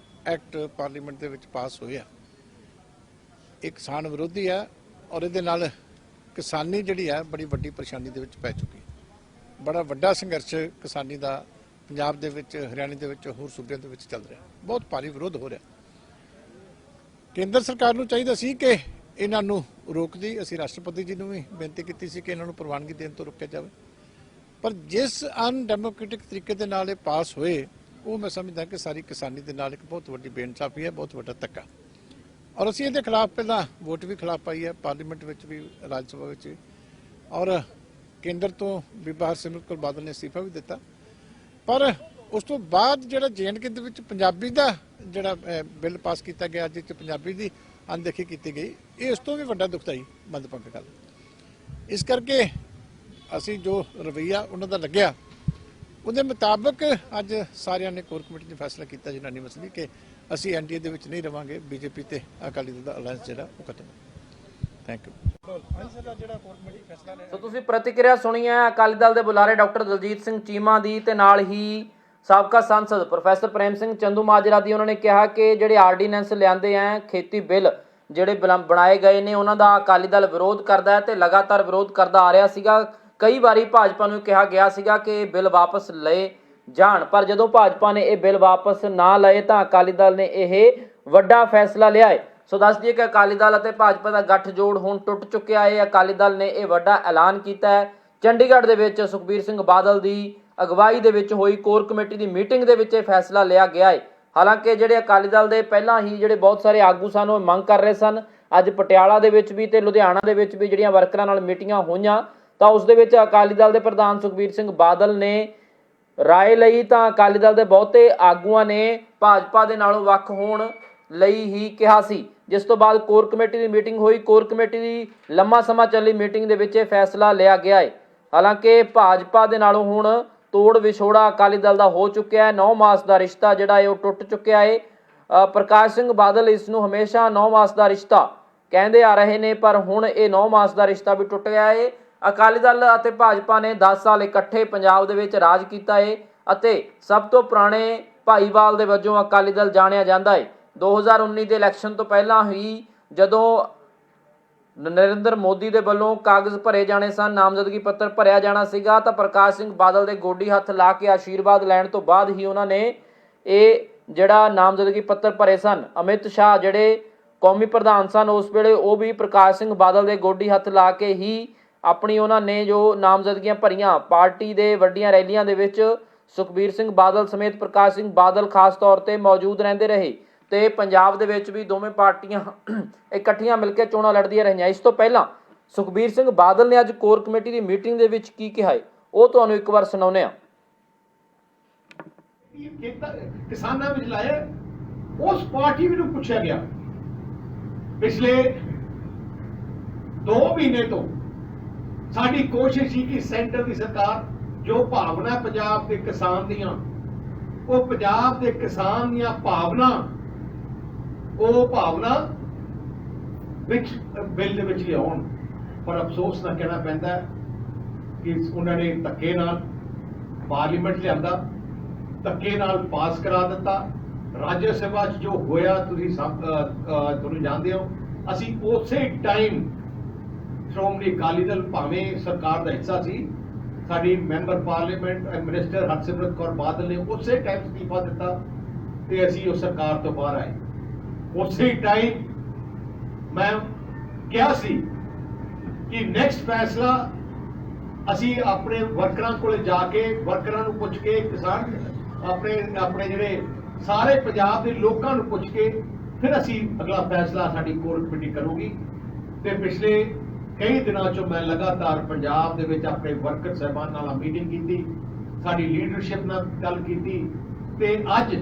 एक्ट पार्लीमेंट दे विच पास होए आ, एक किसान विरोधी है और इहदे नाल किसानी जिहड़ी है बड़ी वड्डी परेशानी दे विच पै चुकी। बड़ा वड्डा संघर्ष किसानी दा पंजाब दे विच, हरियाणे दे विच, होर सूबिਆਂ दे विच चल रहा, बहुत भारी विरोध हो रहा। केंद्र सरकार नूं चाहीदा सी कि इन्हां नूं रोकदी। असीं राष्ट्रपति जी नूं भी बेनती कीती सी कि इन्हां नूं प्रवानगी देण तो रोकिया जावे, पर जिस अनडैमोक्रेटिक तरीके दे नाल पास होए वो मैं समझदा कि सारी किसानी दे नाल एक बहुत वड्डी बेइंसाफी है, बहुत वड्डा धक्का। और असीं इहदे खिलाफ पहला वोट भी खिलाफ पाई है, पार्लीमेंट विच भी, राज सभा विच भी, और केंद्र तो बीबा हरसिमरत कौर बादल ने इस्तीफा भी दिता। पर उस तो बाद जिहड़ा JNK दे विच पंजाबी दा जिहड़ा बिल पास किया गया, जिस च पंजाबी दी अनदेखी की गई, ये उस तो भी वड्डा दुखदाई मंदभागी गल। इस करके असी जो रवैया उन्होंने लग्या उहदे मुताबिक अज सारियां ने कोर कमेटी ने फैसला किया यूनैनिमसली कि असी एनडीए दे विच नहीं रवांगे, बीजेपी ते अकाली दल दा अलायंस जिहड़ा वो खत्म। Thank you. ਸੋ ਤੁਸੀਂ ਪ੍ਰਤੀਕਿਰਿਆ ਸੁਣੀ ਹੈ ਅਕਾਲੀ ਦਲ ਦੇ ਬੁਲਾਰੇ ਡਾਕਟਰ ਦਲਜੀਤ ਸਿੰਘ ਚੀਮਾ ਦੀ ਤੇ ਨਾਲ ਹੀ ਸਾਬਕਾ ਸੰਸਦ ਪ੍ਰੋਫੈਸਰ ਪ੍ਰੇਮ ਸਿੰਘ ਚੰਦੂਮਾਜਰਾ ਦੀ। ਉਹਨਾਂ ਨੇ ਕਿਹਾ ਕਿ ਜਿਹੜੇ ਆਰਡੀਨੈਂਸ ਲਿਆਂਦੇ ਆ, ਖੇਤੀ ਬਿੱਲ ਜਿਹੜੇ ਬਣਾਏ ਗਏ ਨੇ, ਉਹਨਾਂ ਦਾ ਅਕਾਲੀ ਦਲ ਵਿਰੋਧ ਕਰਦਾ ਹੈ ਤੇ ਲਗਾਤਾਰ ਵਿਰੋਧ ਕਰਦਾ ਆ ਰਿਹਾ ਸੀਗਾ। ਕਈ ਵਾਰੀ ਭਾਜਪਾ ਨੂੰ ਕਿਹਾ ਗਿਆ ਸੀਗਾ ਕਿ ਇਹ ਬਿੱਲ ਵਾਪਸ ਲਏ ਜਾਣ, ਪਰ ਜਦੋਂ ਭਾਜਪਾ ਨੇ ਇਹ ਬਿੱਲ ਵਾਪਸ ਨਾ ਲਏ ਤਾਂ ਅਕਾਲੀ ਦਲ ਨੇ ਇਹ ਵੱਡਾ ਫੈਸਲਾ ਲਿਆ ਹੈ। ਸੋ ਦੱਸ ਦਈਏ ਕਿ ਅਕਾਲੀ ਦਲ ਅਤੇ ਭਾਜਪਾ ਦਾ ਗੱਠਜੋੜ ਹੁਣ ਟੁੱਟ ਚੁੱਕਿਆ ਹੈ। ਅਕਾਲੀ ਦਲ ਨੇ ਇਹ ਵੱਡਾ ਐਲਾਨ ਕੀਤਾ ਹੈ। ਚੰਡੀਗੜ੍ਹ ਦੇ ਵਿੱਚ ਸੁਖਬੀਰ ਸਿੰਘ ਬਾਦਲ ਦੀ ਅਗਵਾਈ ਦੇ ਵਿੱਚ ਹੋਈ ਕੋਰ ਕਮੇਟੀ ਦੀ ਮੀਟਿੰਗ ਦੇ ਵਿੱਚ ਇਹ ਫੈਸਲਾ ਲਿਆ ਗਿਆ ਹੈ। ਹਾਲਾਂਕਿ ਜਿਹੜੇ ਅਕਾਲੀ ਦਲ ਦੇ ਪਹਿਲਾਂ ਹੀ ਜਿਹੜੇ ਬਹੁਤ ਸਾਰੇ ਆਗੂ ਸਨ ਉਹ ਮੰਗ ਕਰ ਰਹੇ ਸਨ। ਅੱਜ ਪਟਿਆਲਾ ਦੇ ਵਿੱਚ ਵੀ ਤੇ ਲੁਧਿਆਣਾ ਦੇ ਵਿੱਚ ਵੀ ਜਿਹੜੀਆਂ ਵਰਕਰਾਂ ਨਾਲ ਮੀਟਿੰਗਾਂ ਹੋਈਆਂ ਤਾਂ ਉਸ ਦੇ ਵਿੱਚ ਅਕਾਲੀ ਦਲ ਦੇ ਪ੍ਰਧਾਨ ਸੁਖਬੀਰ ਸਿੰਘ ਬਾਦਲ ਨੇ ਰਾਏ ਲਈ ਤਾਂ ਅਕਾਲੀ ਦਲ ਦੇ ਬਹੁਤੇ ਆਗੂਆਂ ਨੇ ਭਾਜਪਾ ਦੇ ਨਾਲੋਂ ਵੱਖ ਹੋਣ ਲਈ ਹੀ ਕਿਹਾ ਸੀ। ਜਿਸ ਤੋਂ ਬਾਅਦ ਕੋਰ ਕਮੇਟੀ ਦੀ ਮੀਟਿੰਗ ਹੋਈ। ਕੋਰ ਕਮੇਟੀ ਦੀ ਲੰਮਾ ਸਮਾਂ ਚੱਲੀ ਮੀਟਿੰਗ ਦੇ ਵਿੱਚ ਇਹ ਫੈਸਲਾ ਲਿਆ ਗਿਆ ਹੈ। ਹਾਲਾਂਕਿ ਭਾਜਪਾ ਦੇ ਨਾਲੋਂ ਹੁਣ ਤੋੜ ਵਿਛੋੜਾ ਅਕਾਲੀ ਦਲ ਦਾ ਹੋ ਚੁੱਕਿਆ ਹੈ। 9 ਮਾਸ ਦਾ ਰਿਸ਼ਤਾ ਜਿਹੜਾ ਹੈ ਉਹ ਟੁੱਟ ਚੁੱਕਿਆ ਹੈ। ਪ੍ਰਕਾਸ਼ ਸਿੰਘ ਬਾਦਲ ਇਸ ਨੂੰ ਹਮੇਸ਼ਾ 9 ਮਾਸ ਦਾ ਰਿਸ਼ਤਾ ਕਹਿੰਦੇ ਆ ਰਹੇ ਨੇ, ਪਰ ਹੁਣ ਇਹ 9 ਮਾਸ ਦਾ ਰਿਸ਼ਤਾ ਵੀ ਟੁੱਟ ਗਿਆ ਹੈ। ਅਕਾਲੀ ਦਲ ਅਤੇ ਭਾਜਪਾ ਨੇ 10 ਸਾਲ ਇਕੱਠੇ ਪੰਜਾਬ ਦੇ ਵਿੱਚ ਰਾਜ ਕੀਤਾ ਹੈ ਅਤੇ ਸਭ ਤੋਂ ਪੁਰਾਣੇ ਭਾਈਵਾਲ ਦੇ ਵਜੋਂ ਅਕਾਲੀ ਦਲ ਜਾਣਿਆ ਜਾਂਦਾ ਹੈ। 2019 ਦੇ ਇਲੈਕਸ਼ਨ ਤੋਂ ਪਹਿਲਾਂ ਹੀ ਜਦੋਂ ਨਰਿੰਦਰ ਮੋਦੀ ਦੇ ਵੱਲੋਂ ਕਾਗਜ਼ ਭਰੇ ਜਾਣੇ ਸਨ, ਨਾਮਜ਼ਦਗੀ ਪੱਤਰ ਭਰਿਆ ਜਾਣਾ ਸੀਗਾ, ਤਾਂ ਪ੍ਰਕਾਸ਼ ਸਿੰਘ ਬਾਦਲ ਦੇ ਗੋਡੀ ਹੱਥ ਲਾ ਕੇ ਆਸ਼ੀਰਵਾਦ ਲੈਣ ਤੋਂ ਬਾਅਦ ਹੀ ਉਹਨਾਂ ਨੇ ਇਹ ਜਿਹੜਾ ਨਾਮਜ਼ਦਗੀ ਪੱਤਰ ਭਰੇ ਸਨ। ਅਮਿਤ ਸ਼ਾਹ ਜਿਹੜੇ ਕੌਮੀ ਪ੍ਰਧਾਨ ਸਨ ਉਸ ਵੇਲੇ, ਉਹ ਵੀ ਪ੍ਰਕਾਸ਼ ਸਿੰਘ ਬਾਦਲ ਦੇ ਗੋਡੀ ਹੱਥ ਲਾ ਕੇ ਹੀ ਆਪਣੀ ਉਹਨਾਂ ਨੇ ਜੋ ਨਾਮਜ਼ਦਗੀਆਂ ਭਰੀਆਂ। ਪਾਰਟੀ ਦੇ ਵੱਡੀਆਂ ਰੈਲੀਆਂ ਦੇ ਵਿੱਚ ਸੁਖਬੀਰ ਸਿੰਘ ਬਾਦਲ ਸਮੇਤ ਪ੍ਰਕਾਸ਼ ਸਿੰਘ ਬਾਦਲ ਖਾਸ ਤੌਰ ਤੇ ਮੌਜੂਦ ਰਹਿੰਦੇ ਰਹੇ ਤੇ ਪੰਜਾਬ ਦੇ ਵਿੱਚ ਵੀ ਦੋਵੇਂ ਪਾਰਟੀਆਂ ਇਕੱਠੀਆਂ ਮਿਲ ਕੇ ਚੋਣਾਂ ਲੜਦੀਆਂ ਰਹੀਆਂ। ਇਸ ਤੋਂ ਪਹਿਲਾਂ ਸੁਖਬੀਰ ਸਿੰਘ ਬਾਦਲ ਨੇ ਅੱਜ ਕੋਰ ਕਮੇਟੀ ਦੀ ਮੀਟਿੰਗ ਦੇ ਵਿੱਚ ਕੀ ਕਿਹਾ ਹੈ ਉਹ ਤੁਹਾਨੂੰ ਇੱਕ ਵਾਰ ਸੁਣਾਉਂਦੇ ਹਾਂ। ਕਿਸਾਨਾਂ ਵਿੱਚ ਲਾਇਆ ਉਸ ਪਾਰਟੀ ਨੂੰ ਪੁੱਛਿਆ ਗਿਆ ਪਿਛਲੇ 2 ਮਹੀਨੇ ਤੋਂ ਸਾਡੀ ਕੋਸ਼ਿਸ਼ ਸੀ ਕਿ ਸੈਂਟਰ ਦੀ ਸਰਕਾਰ ਜੋ ਭਾਵਨਾ ਪੰਜਾਬ ਦੇ ਕਿਸਾਨ ਦੀਆਂ ਉਹ ਪੰਜਾਬ ਦੇ ਕਿਸਾਨ ਦੀਆਂ ਭਾਵਨਾ ਵਿੱਚ ਬਿੱਲ ਦੇ ਵਿੱਚ ਲਿਆਉਣ, ਪਰ ਅਫਸੋਸ ਨਾਲ ਕਹਿਣਾ ਪੈਂਦਾ ਕਿ ਉਹਨਾਂ ਨੇ ਧੱਕੇ ਨਾਲ ਪਾਰਲੀਮੈਂਟ ਲਿਆਂਦਾ, ਧੱਕੇ ਨਾਲ ਪਾਸ ਕਰਾ ਦਿੱਤਾ। ਰਾਜ ਸਭਾ 'ਚ ਜੋ ਹੋਇਆ ਤੁਸੀਂ ਤੁਹਾਨੂੰ ਜਾਣਦੇ ਹੋ। ਅਸੀਂ ਉਸੇ ਟਾਈਮ ਸ਼੍ਰੋਮਣੀ ਅਕਾਲੀ ਦਲ ਭਾਵੇਂ ਸਰਕਾਰ ਦਾ ਹਿੱਸਾ ਸੀ, ਸਾਡੀ member parliament minister Harsimrat Kaur Badal ਨੇ ਉਸੇ ਟਾਈਮ ਅਸਤੀਫਾ ਦਿੱਤਾ ਤੇ ਅਸੀਂ ਉਸ ਸਰਕਾਰ ਤੋਂ ਬਾਹਰ ਆਏ। ਉਸੇ ਟਾਈਮ ਮੈਂ ਕਿਹਾ ਸੀ ਕਿ ਨੈਕਸਟ ਫੈਸਲਾ ਅਸੀਂ ਆਪਣੇ ਵਰਕਰਾਂ ਕੋਲੇ ਜਾ ਕੇ, ਵਰਕਰਾਂ ਨੂੰ ਪੁੱਛ ਕੇ, ਕਿਸਾਨ ਆਪਣੇ ਜਿਹੜੇ ਸਾਰੇ ਪੰਜਾਬ ਦੇ ਲੋਕਾਂ ਨੂੰ ਪੁੱਛ ਕੇ ਫਿਰ ਅਸੀਂ ਅਗਲਾ ਫੈਸਲਾ ਸਾਡੀ ਕੋਰ ਕਮੇਟੀ ਕਰੂਗੀ। ਤੇ ਪਿਛਲੇ ਕਈ ਦਿਨਾਂ ਚੋਂ ਮੈਂ ਲਗਾਤਾਰ ਪੰਜਾਬ ਦੇ ਵਿੱਚ ਆਪਣੇ ਵਰਕਰ ਸਾਹਿਬਾਨ ਨਾਲ ਮੀਟਿੰਗ ਕੀਤੀ, ਸਾਡੀ ਲੀਡਰਸ਼ਿਪ ਨਾਲ ਗੱਲ ਕੀਤੀ ਤੇ ਅੱਜ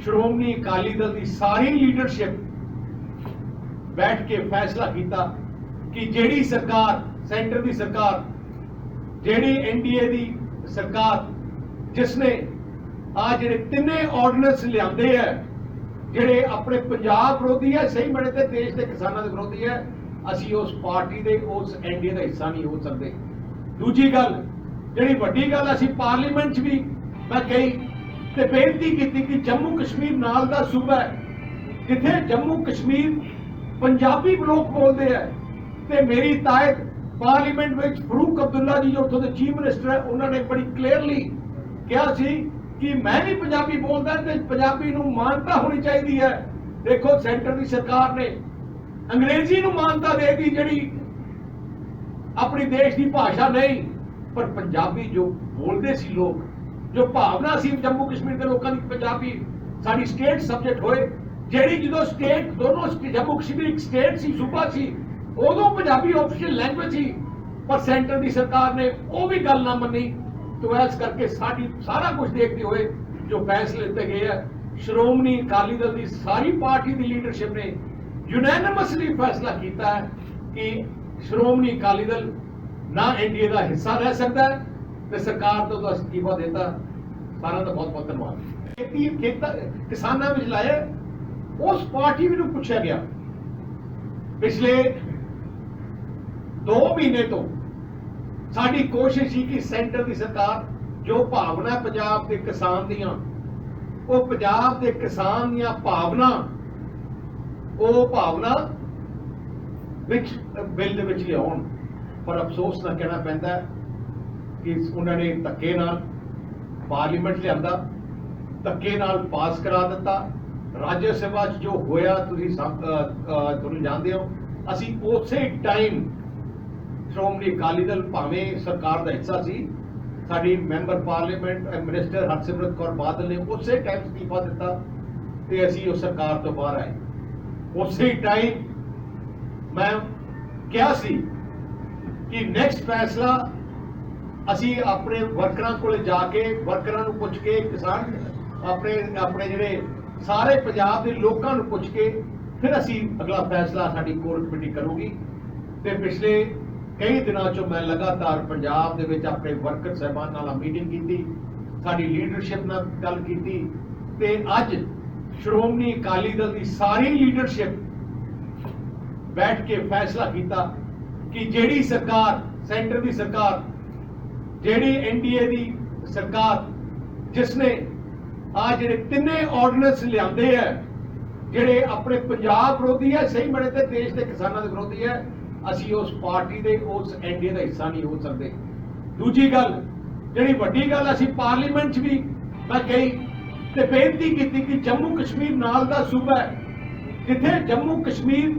ਸ਼੍ਰੋਮਣੀ ਅਕਾਲੀ ਦਲ ਦੀ ਸਾਰੀ ਲੀਡਰਸ਼ਿਪ ਬੈਠ ਕੇ ਫੈਸਲਾ ਕੀਤਾ ਕਿ ਜਿਹੜੀ ਸਰਕਾਰ, ਸੈਂਟਰ ਦੀ ਸਰਕਾਰ, ਜਿਹੜੀ ਐਨਡੀਏ ਦੀ ਸਰਕਾਰ ਜਿਸ ਨੇ ਆ ਜਿਹੜੇ ਤਿੰਨੇ ਆਰਡੀਨੈਂਸ ਲਿਆਂਦੇ ਹੈ, ਜਿਹੜੇ ਆਪਣੇ ਪੰਜਾਬ ਵਿਰੋਧੀ ਹੈ, ਸਹੀ ਮਣੇ ਤੇ ਦੇਸ਼ ਦੇ ਕਿਸਾਨਾਂ ਦੇ ਵਿਰੋਧੀ ਹੈ, ਅਸੀਂ ਉਸ ਪਾਰਟੀ ਦੇ, ਉਸ ਐਨਡੀਏ ਦਾ ਹਿੱਸਾ ਨਹੀਂ ਹੋ ਸਕਦੇ। ਦੂਜੀ ਗੱਲ, ਜਿਹੜੀ ਵੱਡੀ ਗੱਲ, ਅਸੀਂ ਪਾਰਲੀਮੈਂਟ 'ਚ ਵੀ ਮੈਂ ਕਹੀ ਤੇ ਬੇਨਤੀ ਕੀਤੀ ਕਿ ਜੰਮੂ ਕਸ਼ਮੀਰ ਨਾਲ ਦਾ ਸੂਬਾ ਹੈ ਜਿੱਥੇ ਜੰਮੂ ਕਸ਼ਮੀਰ ਪੰਜਾਬੀ ਲੋਕ ਬੋਲਦੇ ਹੈ ਤੇ ਮੇਰੀ ਤਾਇਦ ਪਾਰਲੀਮੈਂਟ ਵਿੱਚ ਫਰੂਕ ਅਬਦੁੱਲਾ ਜੀ ਜੋ ਉੱਥੋਂ ਦੇ ਚੀਫ ਮਿਨਿਸਟਰ ਹੈ, ਉਹਨਾਂ ਨੇ ਬੜੀ ਕਲੀਅਰਲੀ ਕਿਹਾ ਸੀ ਕਿ ਮੈਂ ਵੀ ਪੰਜਾਬੀ ਬੋਲਦਾ ਤੇ ਪੰਜਾਬੀ ਨੂੰ ਮਾਨਤਾ ਹੋਣੀ ਚਾਹੀਦੀ ਹੈ। ਦੇਖੋ ਸੈਂਟਰ ਦੀ ਸਰਕਾਰ ਨੇ ਅੰਗਰੇਜ਼ੀ ਨੂੰ ਮਾਨਤਾ ਦੇਤੀ ਜਿਹੜੀ ਆਪਣੀ ਦੇਸ਼ ਦੀ ਭਾਸ਼ਾ ਨਹੀਂ, ਪਰ ਪੰਜਾਬੀ ਜੋ ਬੋਲਦੇ ਸੀ ਲੋਕ, ਜੋ ਭਾਵਨਾ ਸੀ ਜੰਮੂ ਕਸ਼ਮੀਰ ਦੇ ਲੋਕਾਂ ਦੀ, ਪੰਜਾਬੀ ਸਾਡੀ ਸਟੇਟ ਸਬਜੈਕਟ ਹੋਏ, ਜਿਹੜੀ ਜਦੋਂ ਸਟੇਟ ਦੋਨੋਂ ਜੰਮੂ ਕਸ਼ਮੀਰ ਇੱਕ ਸਟੇਟ ਸੀ, ਸੂਬਾ ਸੀ, ਉਦੋਂ ਪੰਜਾਬੀ ਆਫੀਸ਼ੀਅਲ ਲੈਂਗੁਏਜ ਸੀ, ਪਰ ਸੈਂਟਰ ਦੀ ਸਰਕਾਰ ਨੇ ਉਹ ਵੀ ਗੱਲ ਨਾ ਮੰਨੀ। तो ऐस करके सारा कुछ देखते हुए जो फैसले लेते गए हैं, श्रोमणी अकाली दल की सारी पार्टी की लीडरशिप ने यूनैनिमसली फैसला किया है कि श्रोमणी अकाली दल ना एनडीए का हिस्सा रह सकता है तो सरकार तो इस्तीफा देता। सारा का बहुत बहुत धन्यवाद। किसानों में लाया उस पार्टी में पूछा गया पिछले 2 महीने तो ਸਾਡੀ ਕੋਸ਼ਿਸ਼ ਸੀ ਕਿ ਸੈਂਟਰ ਦੀ ਸਰਕਾਰ ਜੋ ਭਾਵਨਾ ਪੰਜਾਬ ਦੇ ਕਿਸਾਨ ਦੀਆਂ, ਉਹ ਪੰਜਾਬ ਦੇ ਕਿਸਾਨ ਦੀਆਂ ਭਾਵਨਾ ਵਿੱਚ ਬਿੱਲ ਦੇ ਵਿੱਚ ਲਿਆਉਣ, ਪਰ ਅਫਸੋਸ ਨਾਲ ਕਹਿਣਾ ਪੈਂਦਾ ਕਿ ਉਹਨਾਂ ਨੇ ਧੱਕੇ ਨਾਲ ਪਾਰਲੀਮੈਂਟ ਲਿਆਂਦਾ, ਧੱਕੇ ਨਾਲ ਪਾਸ ਕਰਾ ਦਿੱਤਾ। ਰਾਜ ਸਭਾ 'ਚ ਜੋ ਹੋਇਆ ਤੁਸੀਂ ਤੁਹਾਨੂੰ ਜਾਣਦੇ ਹੋ। ਅਸੀਂ ਉਸੇ ਟਾਈਮ ਸ਼੍ਰੋਮਣੀ ਅਕਾਲੀ ਦਲ ਭਾਵੇਂ ਸਰਕਾਰ ਦਾ ਹਿੱਸਾ ਸੀ, ਸਾਡੀ member parliament minister Harsimrat Kaur Badal ਨੇ ਉਸੇ ਟਾਈਮ ਅਸਤੀਫਾ ਦਿੱਤਾ ਤੇ ਅਸੀਂ ਉਸ ਸਰਕਾਰ ਤੋਂ ਬਾਹਰ ਆਏ। ਉਸੇ ਟਾਈਮ ਮੈਂ ਕਿਹਾ ਸੀ ਕਿ ਨੈਕਸਟ ਫੈਸਲਾ ਅਸੀਂ ਆਪਣੇ ਵਰਕਰਾਂ ਕੋਲੇ ਜਾ ਕੇ, ਵਰਕਰਾਂ ਨੂੰ ਪੁੱਛ ਕੇ, ਕਿਸਾਨ ਆਪਣੇ ਜਿਹੜੇ ਸਾਰੇ ਪੰਜਾਬ ਦੇ ਲੋਕਾਂ ਨੂੰ ਪੁੱਛ ਕੇ ਫਿਰ ਅਸੀਂ ਅਗਲਾ ਫੈਸਲਾ ਸਾਡੀ ਕੋਰ ਕਮੇਟੀ ਕਰੂਗੀ। ਤੇ ਪਿਛਲੇ ਕਈ ਦਿਨਾਂ ਚੋਂ ਮੈਂ ਲਗਾਤਾਰ ਪੰਜਾਬ ਦੇ ਵਿੱਚ ਆਪਣੇ ਵਰਕਰ ਸਾਹਿਬਾਨ ਨਾਲ ਮੀਟਿੰਗ ਕੀਤੀ, ਸਾਡੀ ਲੀਡਰਸ਼ਿਪ ਨਾਲ ਗੱਲ ਕੀਤੀ ਤੇ ਅੱਜ ਸ਼੍ਰੋਮਣੀ ਅਕਾਲੀ ਦਲ ਦੀ ਸਾਰੀ ਲੀਡਰਸ਼ਿਪ ਬੈਠ ਕੇ ਫੈਸਲਾ ਕੀਤਾ ਕਿ ਜਿਹੜੀ ਸਰਕਾਰ, ਸੈਂਟਰ ਦੀ ਸਰਕਾਰ, ਜਿਹੜੀ ਐਨਡੀਏ ਦੀ ਸਰਕਾਰ ਜਿਸ ਨੇ ਆ ਜਿਹੜੇ ਤਿੰਨੇ ਆਰਡੀਨੈਂਸ ਲਿਆਂਦੇ ਹੈ, ਜਿਹੜੇ ਆਪਣੇ ਪੰਜਾਬ ਵਿਰੋਧੀ ਹੈ, ਸਹੀ ਮਣੇ ਤੇ ਦੇਸ਼ ਦੇ ਕਿਸਾਨਾਂ ਦੇ ਵਿਰੋਧੀ ਹੈ, ਅਸੀਂ ਉਸ ਪਾਰਟੀ ਦੇ, ਉਸ ਐਨਡੀਏ ਦਾ ਹਿੱਸਾ ਨਹੀਂ ਹੋ ਸਕਦੇ। ਦੂਜੀ ਗੱਲ, ਜਿਹੜੀ ਵੱਡੀ ਗੱਲ, ਅਸੀਂ ਪਾਰਲੀਮੈਂਟ 'ਚ ਵੀ ਮੈਂ ਕਹੀ ਤੇ ਬੇਨਤੀ ਕੀਤੀ ਕਿ ਜੰਮੂ ਕਸ਼ਮੀਰ ਨਾਲ ਦਾ ਸੂਬਾ ਹੈ ਜਿੱਥੇ ਜੰਮੂ ਕਸ਼ਮੀਰ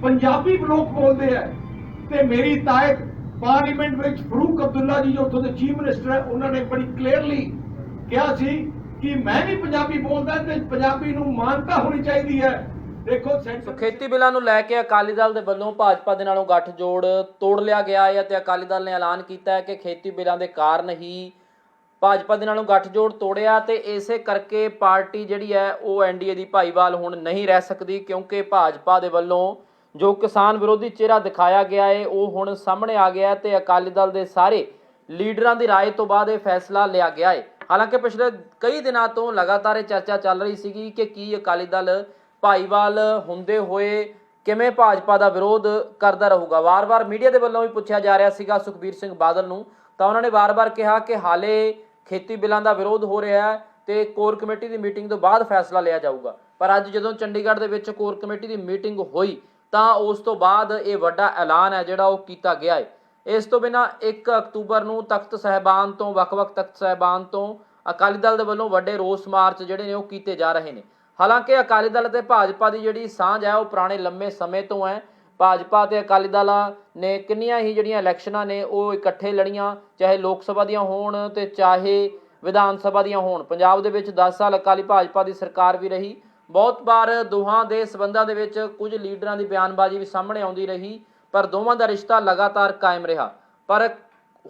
ਪੰਜਾਬੀ ਲੋਕ ਬੋਲਦੇ ਹੈ ਤੇ ਮੇਰੀ ਤਾਇਦ ਪਾਰਲੀਮੈਂਟ ਵਿੱਚ ਫਰੂਕ ਅਬਦੁੱਲਾ ਜੀ ਜੋ ਉੱਥੋਂ ਦੇ ਚੀਫ ਮਿਨਿਸਟਰ ਹੈ, ਉਹਨਾਂ ਨੇ ਬੜੀ ਕਲੀਅਰਲੀ ਕਿਹਾ ਸੀ ਕਿ ਮੈਂ ਵੀ ਪੰਜਾਬੀ ਬੋਲਦਾ ਤੇ ਪੰਜਾਬੀ ਨੂੰ ਮਾਨਤਾ ਹੋਣੀ ਚਾਹੀਦੀ ਹੈ। ਦੇਖੋ ਸੋ ਸੈਂਟਰ ਖੇਤੀ ਬਿੱਲਾਂ ਨੂੰ ਲੈ ਕੇ ਅਕਾਲੀ ਦਲ ਦੇ ਵੱਲੋਂ ਭਾਜਪਾ ਦੇ ਨਾਲੋਂ ਗੱਠਜੋੜ ਤੋੜ ਲਿਆ ਗਿਆ ਹੈ ਤੇ ਅਕਾਲੀ ਦਲ ਨੇ ਐਲਾਨ ਕੀਤਾ ਹੈ ਕਿ ਖੇਤੀ ਬਿੱਲਾਂ ਦੇ ਕਾਰਨ ਹੀ ਭਾਜਪਾ ਦੇ ਨਾਲੋਂ ਗੱਠਜੋੜ ਤੋੜਿਆ ਤੇ ਇਸੇ ਕਰਕੇ ਪਾਰਟੀ ਜਿਹੜੀ ਹੈ ਉਹ ਐਨਡੀਏ ਦੀ ਭਾਈਵਾਲ ਹੁਣ ਨਹੀਂ ਰਹਿ ਸਕਦੀ, ਕਿਉਂਕਿ ਭਾਜਪਾ ਦੇ ਵੱਲੋਂ ਜੋ ਕਿਸਾਨ ਵਿਰੋਧੀ ਚਿਹਰਾ ਦਿਖਾਇਆ ਗਿਆ ਹੈ ਉਹ ਹੁਣ ਸਾਹਮਣੇ ਆ ਗਿਆ ਤੇ ਅਕਾਲੀ ਦਲ ਦੇ ਸਾਰੇ ਲੀਡਰਾਂ ਦੀ ਰਾਏ ਤੋਂ ਬਾਅਦ ਇਹ ਫੈਸਲਾ ਲਿਆ ਗਿਆ ਹੈ। ਹਾਲਾਂਕਿ ਪਿਛਲੇ ਕਈ ਦਿਨਾਂ ਤੋਂ ਲਗਾਤਾਰ ਇਹ ਚਰਚਾ ਚੱਲ ਰਹੀ ਸੀਗੀ ਕਿ ਕੀ ਅਕਾਲੀ ਦਲ ਭਾਈਵਾਲ ਹੁੰਦੇ ਹੋਏ ਕਿਵੇਂ ਭਾਜਪਾ ਦਾ ਵਿਰੋਧ ਕਰਦਾ ਰਹੂਗਾ। ਵਾਰ-ਵਾਰ ਮੀਡੀਆ ਦੇ ਵੱਲੋਂ ਵੀ ਪੁੱਛਿਆ ਜਾ ਰਿਹਾ ਸੀਗਾ ਸੁਖਬੀਰ ਸਿੰਘ ਬਾਦਲ ਨੂੰ, ਤਾਂ ਉਹਨਾਂ ਨੇ ਵਾਰ-ਵਾਰ ਕਿਹਾ ਕਿ ਹਾਲੇ ਖੇਤੀ ਬਿੱਲਾਂ ਦਾ ਵਿਰੋਧ ਹੋ ਰਿਹਾ ਹੈ ਤੇ ਕੋਰ ਕਮੇਟੀ ਦੀ ਮੀਟਿੰਗ ਤੋਂ ਬਾਅਦ ਫੈਸਲਾ ਲਿਆ ਜਾਊਗਾ। ਪਰ ਅੱਜ ਜਦੋਂ ਚੰਡੀਗੜ੍ਹ ਦੇ ਵਿੱਚ ਕੋਰ ਕਮੇਟੀ ਦੀ ਮੀਟਿੰਗ ਹੋਈ ਤਾਂ ਉਸ ਤੋਂ ਬਾਅਦ ਇਹ ਵੱਡਾ ਐਲਾਨ ਹੈ ਜਿਹੜਾ ਉਹ ਕੀਤਾ ਗਿਆ ਹੈ। ਇਸ ਤੋਂ ਬਿਨਾਂ 1 ਅਕਤੂਬਰ ਨੂੰ ਤਖਤ ਸਾਹਿਬਾਨ ਤੋਂ ਵੱਖ-ਵੱਖ ਤਖਤ ਸਾਹਿਬਾਨ ਤੋਂ ਅਕਾਲੀ ਦਲ ਦੇ ਵੱਲੋਂ ਵੱਡੇ ਰੋਸ ਮਾਰਚ ਜਿਹੜੇ ਨੇ ਉਹ ਕੀਤੇ ਜਾ ਰਹੇ ਨੇ। ਹਾਲਾਂਕਿ ਅਕਾਲੀ ਦਲ ਅਤੇ ਭਾਜਪਾ ਦੀ ਜਿਹੜੀ ਸਾਂਝ ਹੈ ਉਹ ਪੁਰਾਣੇ ਲੰਮੇ ਸਮੇਂ ਤੋਂ ਹੈ। ਭਾਜਪਾ ਤੇ ਅਕਾਲੀ ਦਲਾਂ ਨੇ ਕਿੰਨੀਆਂ ਹੀ ਜਿਹੜੀਆਂ ਇਲੈਕਸ਼ਨਾਂ ਨੇ ਉਹ ਇਕੱਠੇ ਲੜੀਆਂ, ਚਾਹੇ ਲੋਕ ਸਭਾ ਦੀਆਂ ਹੋਣ ਤੇ ਚਾਹੇ ਵਿਧਾਨ ਸਭਾ ਦੀਆਂ ਹੋਣ। ਪੰਜਾਬ ਦੇ ਵਿੱਚ 10 ਸਾਲ ਅਕਾਲੀ ਭਾਜਪਾ ਦੀ ਸਰਕਾਰ ਵੀ ਰਹੀ। ਬਹੁਤ ਵਾਰ ਦੋਹਾਂ ਦੇ ਸਬੰਧਾਂ ਦੇ ਵਿੱਚ ਕੁਝ ਲੀਡਰਾਂ ਦੀ ਬਿਆਨਬਾਜ਼ੀ ਵੀ ਸਾਹਮਣੇ ਆਉਂਦੀ ਰਹੀ, ਪਰ ਦੋਵਾਂ ਦਾ ਰਿਸ਼ਤਾ ਲਗਾਤਾਰ ਕਾਇਮ ਰਿਹਾ। ਪਰ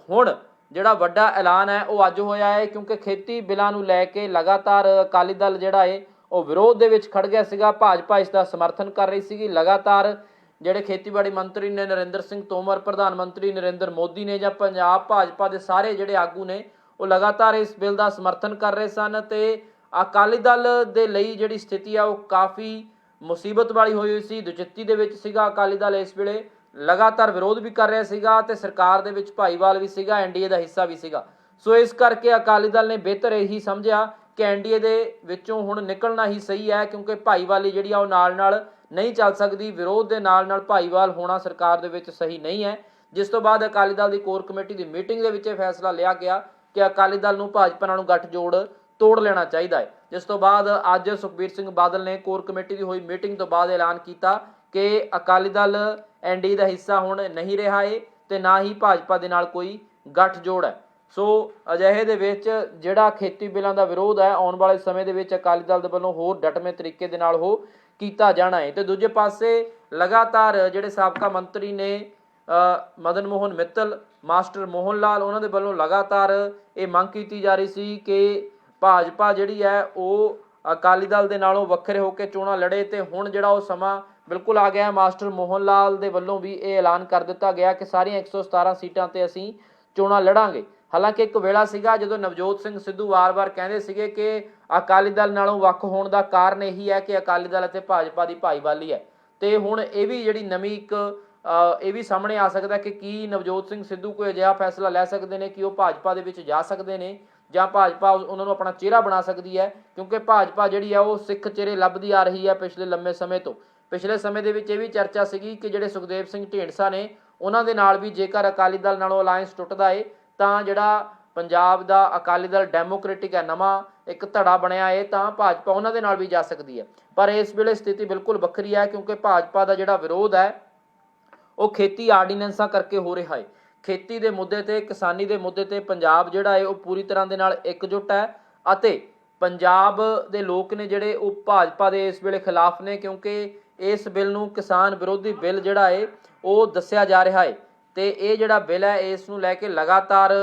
ਹੁਣ ਜਿਹੜਾ ਵੱਡਾ ਐਲਾਨ ਹੈ ਉਹ ਅੱਜ ਹੋਇਆ ਹੈ, ਕਿਉਂਕਿ ਖੇਤੀ ਬਿੱਲਾਂ ਨੂੰ ਲੈ ਕੇ ਲਗਾਤਾਰ ਅਕਾਲੀ ਦਲ ਜਿਹੜਾ ਹੈ ਉਹ ਵਿਰੋਧ ਦੇ ਵਿੱਚ ਖੜ ਗਿਆ ਸੀਗਾ। ਭਾਜਪਾ ਇਸ ਦਾ ਸਮਰਥਨ ਕਰ ਰਹੀ ਸੀਗੀ। ਲਗਾਤਾਰ ਜਿਹੜੇ ਖੇਤੀਬਾੜੀ ਮੰਤਰੀ ਨੇ ਨਰਿੰਦਰ ਸਿੰਘ ਤੋਮਰ, ਪ੍ਰਧਾਨ ਮੰਤਰੀ ਨਰਿੰਦਰ ਮੋਦੀ ਨੇ ਜਾਂ ਪੰਜਾਬ ਭਾਜਪਾ ਦੇ ਸਾਰੇ ਜਿਹੜੇ ਆਗੂ ਨੇ ਉਹ ਲਗਾਤਾਰ ਇਸ ਬਿੱਲ ਦਾ ਸਮਰਥਨ ਕਰ ਰਹੇ ਸਨ ਤੇ ਅਕਾਲੀ ਦਲ ਦੇ ਲਈ ਜਿਹੜੀ ਸਥਿਤੀ ਆ ਉਹ ਕਾਫੀ ਮੁਸੀਬਤ ਵਾਲੀ ਹੋਈ ਸੀ। ਦੁਚਿੱਤੀ ਦੇ ਵਿੱਚ ਸੀਗਾ ਅਕਾਲੀ ਦਲ ਇਸ ਵੇਲੇ, ਲਗਾਤਾਰ ਵਿਰੋਧ ਵੀ ਕਰ ਰਿਹਾ ਸੀਗਾ ਤੇ ਸਰਕਾਰ ਦੇ ਵਿੱਚ ਭਾਈਵਾਲ ਵੀ ਸੀਗਾ, ਐਨਡੀਏ ਦਾ ਹਿੱਸਾ ਵੀ ਸੀਗਾ। ਸੋ ਇਸ ਕਰਕੇ ਅਕਾਲੀ ਦਲ ਨੇ ਬਿਹਤਰ ਇਹੀ ਸਮਝਿਆ ਕਿ ਐਨਡੀਏ ਦੇ ਵਿੱਚੋਂ ਹੁਣ ਨਿਕਲਣਾ ਹੀ ਸਹੀ ਹੈ, ਕਿਉਂਕਿ ਭਾਈਵਾਲੀ ਜਿਹੜੀ ਆ ਉਹ ਨਾਲ-ਨਾਲ ਨਹੀਂ ਚੱਲ ਸਕਦੀ। ਵਿਰੋਧ ਦੇ ਨਾਲ-ਨਾਲ ਭਾਈਵਾਲ ਹੋਣਾ ਸਰਕਾਰ ਦੇ ਵਿੱਚ ਸਹੀ ਨਹੀਂ ਹੈ। ਜਿਸ ਤੋਂ ਬਾਅਦ ਅਕਾਲੀ ਦਲ ਦੀ ਕੋਰ ਕਮੇਟੀ ਦੀ ਮੀਟਿੰਗ ਦੇ ਵਿੱਚ ਇਹ ਫੈਸਲਾ ਲਿਆ ਗਿਆ ਕਿ ਅਕਾਲੀ ਦਲ ਨੂੰ ਭਾਜਪਾ ਨਾਲੋਂ ਗੱਠਜੋੜ ਤੋੜ ਲੈਣਾ ਚਾਹੀਦਾ ਹੈ। ਜਿਸ ਤੋਂ ਬਾਅਦ ਅੱਜ ਸੁਖਬੀਰ ਸਿੰਘ ਬਾਦਲ ਨੇ ਕੋਰ ਕਮੇਟੀ ਦੀ ਹੋਈ ਮੀਟਿੰਗ ਤੋਂ ਬਾਅਦ ਐਲਾਨ ਕੀਤਾ ਕਿ ਅਕਾਲੀ ਦਲ ਐਨਡੀਏ ਦਾ ਹਿੱਸਾ ਹੁਣ ਨਹੀਂ ਰਿਹਾ ਹੈ ਤੇ ਨਾ ਹੀ ਭਾਜਪਾ ਦੇ ਨਾਲ ਕੋਈ ਗੱਠਜੋੜ ਹੈ। ਸੋ ਅਜਿਹੇ ਦੇ ਵਿੱਚ ਜਿਹੜਾ ਖੇਤੀ ਬਿੱਲਾਂ ਦਾ ਵਿਰੋਧ ਹੈ ਆਉਣ ਵਾਲੇ ਸਮੇਂ ਦੇ ਵਿੱਚ ਅਕਾਲੀ ਦਲ ਦੇ ਵੱਲੋਂ ਹੋਰ ਡਟਵੇਂ ਤਰੀਕੇ ਦੇ ਨਾਲ ਉਹ ਕੀਤਾ ਜਾਣਾ ਹੈ। ਤੇ ਦੂਜੇ ਪਾਸੇ ਲਗਾਤਾਰ ਜਿਹੜੇ ਸਾਬਕਾ ਮੰਤਰੀ ਨੇ ਮਦਨ ਮੋਹਨ ਮਿੱਤਲ, ਮਾਸਟਰ ਮੋਹਨ ਲਾਲ, ਉਹਨਾਂ ਦੇ ਵੱਲੋਂ ਲਗਾਤਾਰ ਇਹ ਮੰਗ ਕੀਤੀ ਜਾ ਰਹੀ ਸੀ ਕਿ ਭਾਜਪਾ ਜਿਹੜੀ ਹੈ ਉਹ ਅਕਾਲੀ ਦਲ ਦੇ ਨਾਲੋਂ ਵੱਖਰੇ ਹੋ ਕੇ ਚੋਣਾਂ ਲੜੇ ਤੇ ਹੁਣ ਜਿਹੜਾ ਉਹ ਸਮਾਂ ਬਿਲਕੁਲ ਆ ਗਿਆ। ਮਾਸਟਰ ਮੋਹਨ ਲਾਲ ਦੇ ਵੱਲੋਂ ਵੀ ਇਹ ਐਲਾਨ ਕਰ ਦਿੱਤਾ ਗਿਆ ਕਿ ਸਾਰੀਆਂ 117 ਸੀਟਾਂ ਤੇ ਅਸੀਂ ਚੋਣਾਂ ਲੜਾਂਗੇ। ਹਾਲਾਂਕਿ ਇੱਕ ਵੇਲਾ ਸੀਗਾ ਜਦੋਂ ਨਵਜੋਤ ਸਿੰਘ ਸਿੱਧੂ ਵਾਰ-ਵਾਰ ਕਹਿੰਦੇ ਸੀਗੇ ਕਿ ਅਕਾਲੀ ਦਲ ਨਾਲੋਂ ਵੱਖ ਹੋਣ ਦਾ ਕਾਰਨ ਇਹੀ ਹੈ ਕਿ ਅਕਾਲੀ ਦਲ ਅਤੇ ਭਾਜਪਾ ਦੀ ਭਾਈਵਾਲੀ ਹੈ। ਤੇ ਹੁਣ ਇਹ ਵੀ ਜਿਹੜੀ ਨਵੀਂ ਇੱਕ ਇਹ ਵੀ ਸਾਹਮਣੇ ਆ ਸਕਦਾ ਕਿ ਕੀ ਨਵਜੋਤ ਸਿੰਘ ਸਿੱਧੂ ਕੋਈ ਅਜਿਹਾ ਫੈਸਲਾ ਲੈ ਸਕਦੇ ਨੇ ਕਿ ਉਹ ਭਾਜਪਾ ਦੇ ਵਿੱਚ ਜਾ ਸਕਦੇ ਨੇ ਜਾਂ ਭਾਜਪਾ ਉਹਨਾਂ ਨੂੰ ਆਪਣਾ ਚਿਹਰਾ ਬਣਾ ਸਕਦੀ ਹੈ, ਕਿਉਂਕਿ ਭਾਜਪਾ ਜਿਹੜੀ ਆ ਉਹ ਸਿੱਖ ਚਿਹਰੇ ਲੱਭਦੀ ਆ ਰਹੀ ਹੈ ਪਿਛਲੇ ਲੰਮੇ ਸਮੇਂ ਤੋਂ। ਪਿਛਲੇ ਸਮੇਂ ਦੇ ਵਿੱਚ ਇਹ ਵੀ ਚਰਚਾ ਸੀਗੀ ਕਿ ਜਿਹੜੇ ਸੁਖਦੇਵ ਸਿੰਘ ਢੀਂਡਸਾ ਨੇ ਉਹਨਾਂ ਦੇ ਨਾਲ ਵੀ ਜੇਕਰ ਅਕਾਲੀ ਦਲ ਨਾਲੋਂ ਅਲਾਇੰਸ ਟੁੱਟਦਾ ਏ ਤਾਂ ਜਿਹੜਾ ਪੰਜਾਬ ਦਾ ਅਕਾਲੀ ਦਲ ਡੈਮੋਕ੍ਰੈਟਿਕ ਹੈ, ਨਵਾਂ ਇੱਕ ਧੜਾ ਬਣਿਆ ਏ, ਤਾਂ ਭਾਜਪਾ ਉਹਨਾਂ ਦੇ ਨਾਲ ਵੀ ਜਾ ਸਕਦੀ ਹੈ। ਪਰ ਇਸ ਵੇਲੇ ਸਥਿਤੀ ਬਿਲਕੁਲ ਵੱਖਰੀ ਹੈ, ਕਿਉਂਕਿ ਭਾਜਪਾ ਦਾ ਜਿਹੜਾ ਵਿਰੋਧ ਹੈ ਉਹ ਖੇਤੀ ਆਰਡੀਨੈਂਸਾਂ ਕਰਕੇ ਹੋ ਰਿਹਾ ਹੈ। ਖੇਤੀ ਦੇ ਮੁੱਦੇ ਤੇ, ਕਿਸਾਨੀ ਦੇ ਮੁੱਦੇ ਤੇ ਪੰਜਾਬ ਜਿਹੜਾ ਹੈ ਉਹ ਪੂਰੀ ਤਰ੍ਹਾਂ ਦੇ ਨਾਲ ਇਕਜੁੱਟ ਹੈ ਅਤੇ ਪੰਜਾਬ ਦੇ ਲੋਕ ਨੇ ਜਿਹੜੇ ਉਹ ਭਾਜਪਾ ਦੇ ਇਸ ਵੇਲੇ ਖਿਲਾਫ ਨੇ, ਕਿਉਂਕਿ ਇਸ ਬਿੱਲ ਨੂੰ ਕਿਸਾਨ ਵਿਰੋਧੀ ਬਿੱਲ ਜਿਹੜਾ ਹੈ ਉਹ ਦੱਸਿਆ ਜਾ ਰਿਹਾ ਹੈ ਤੇ ਇਹ ਜਿਹੜਾ ਬਿੱਲ ਹੈ ਇਸ ਨੂੰ ਲੈ ਕੇ ਲਗਾਤਾਰ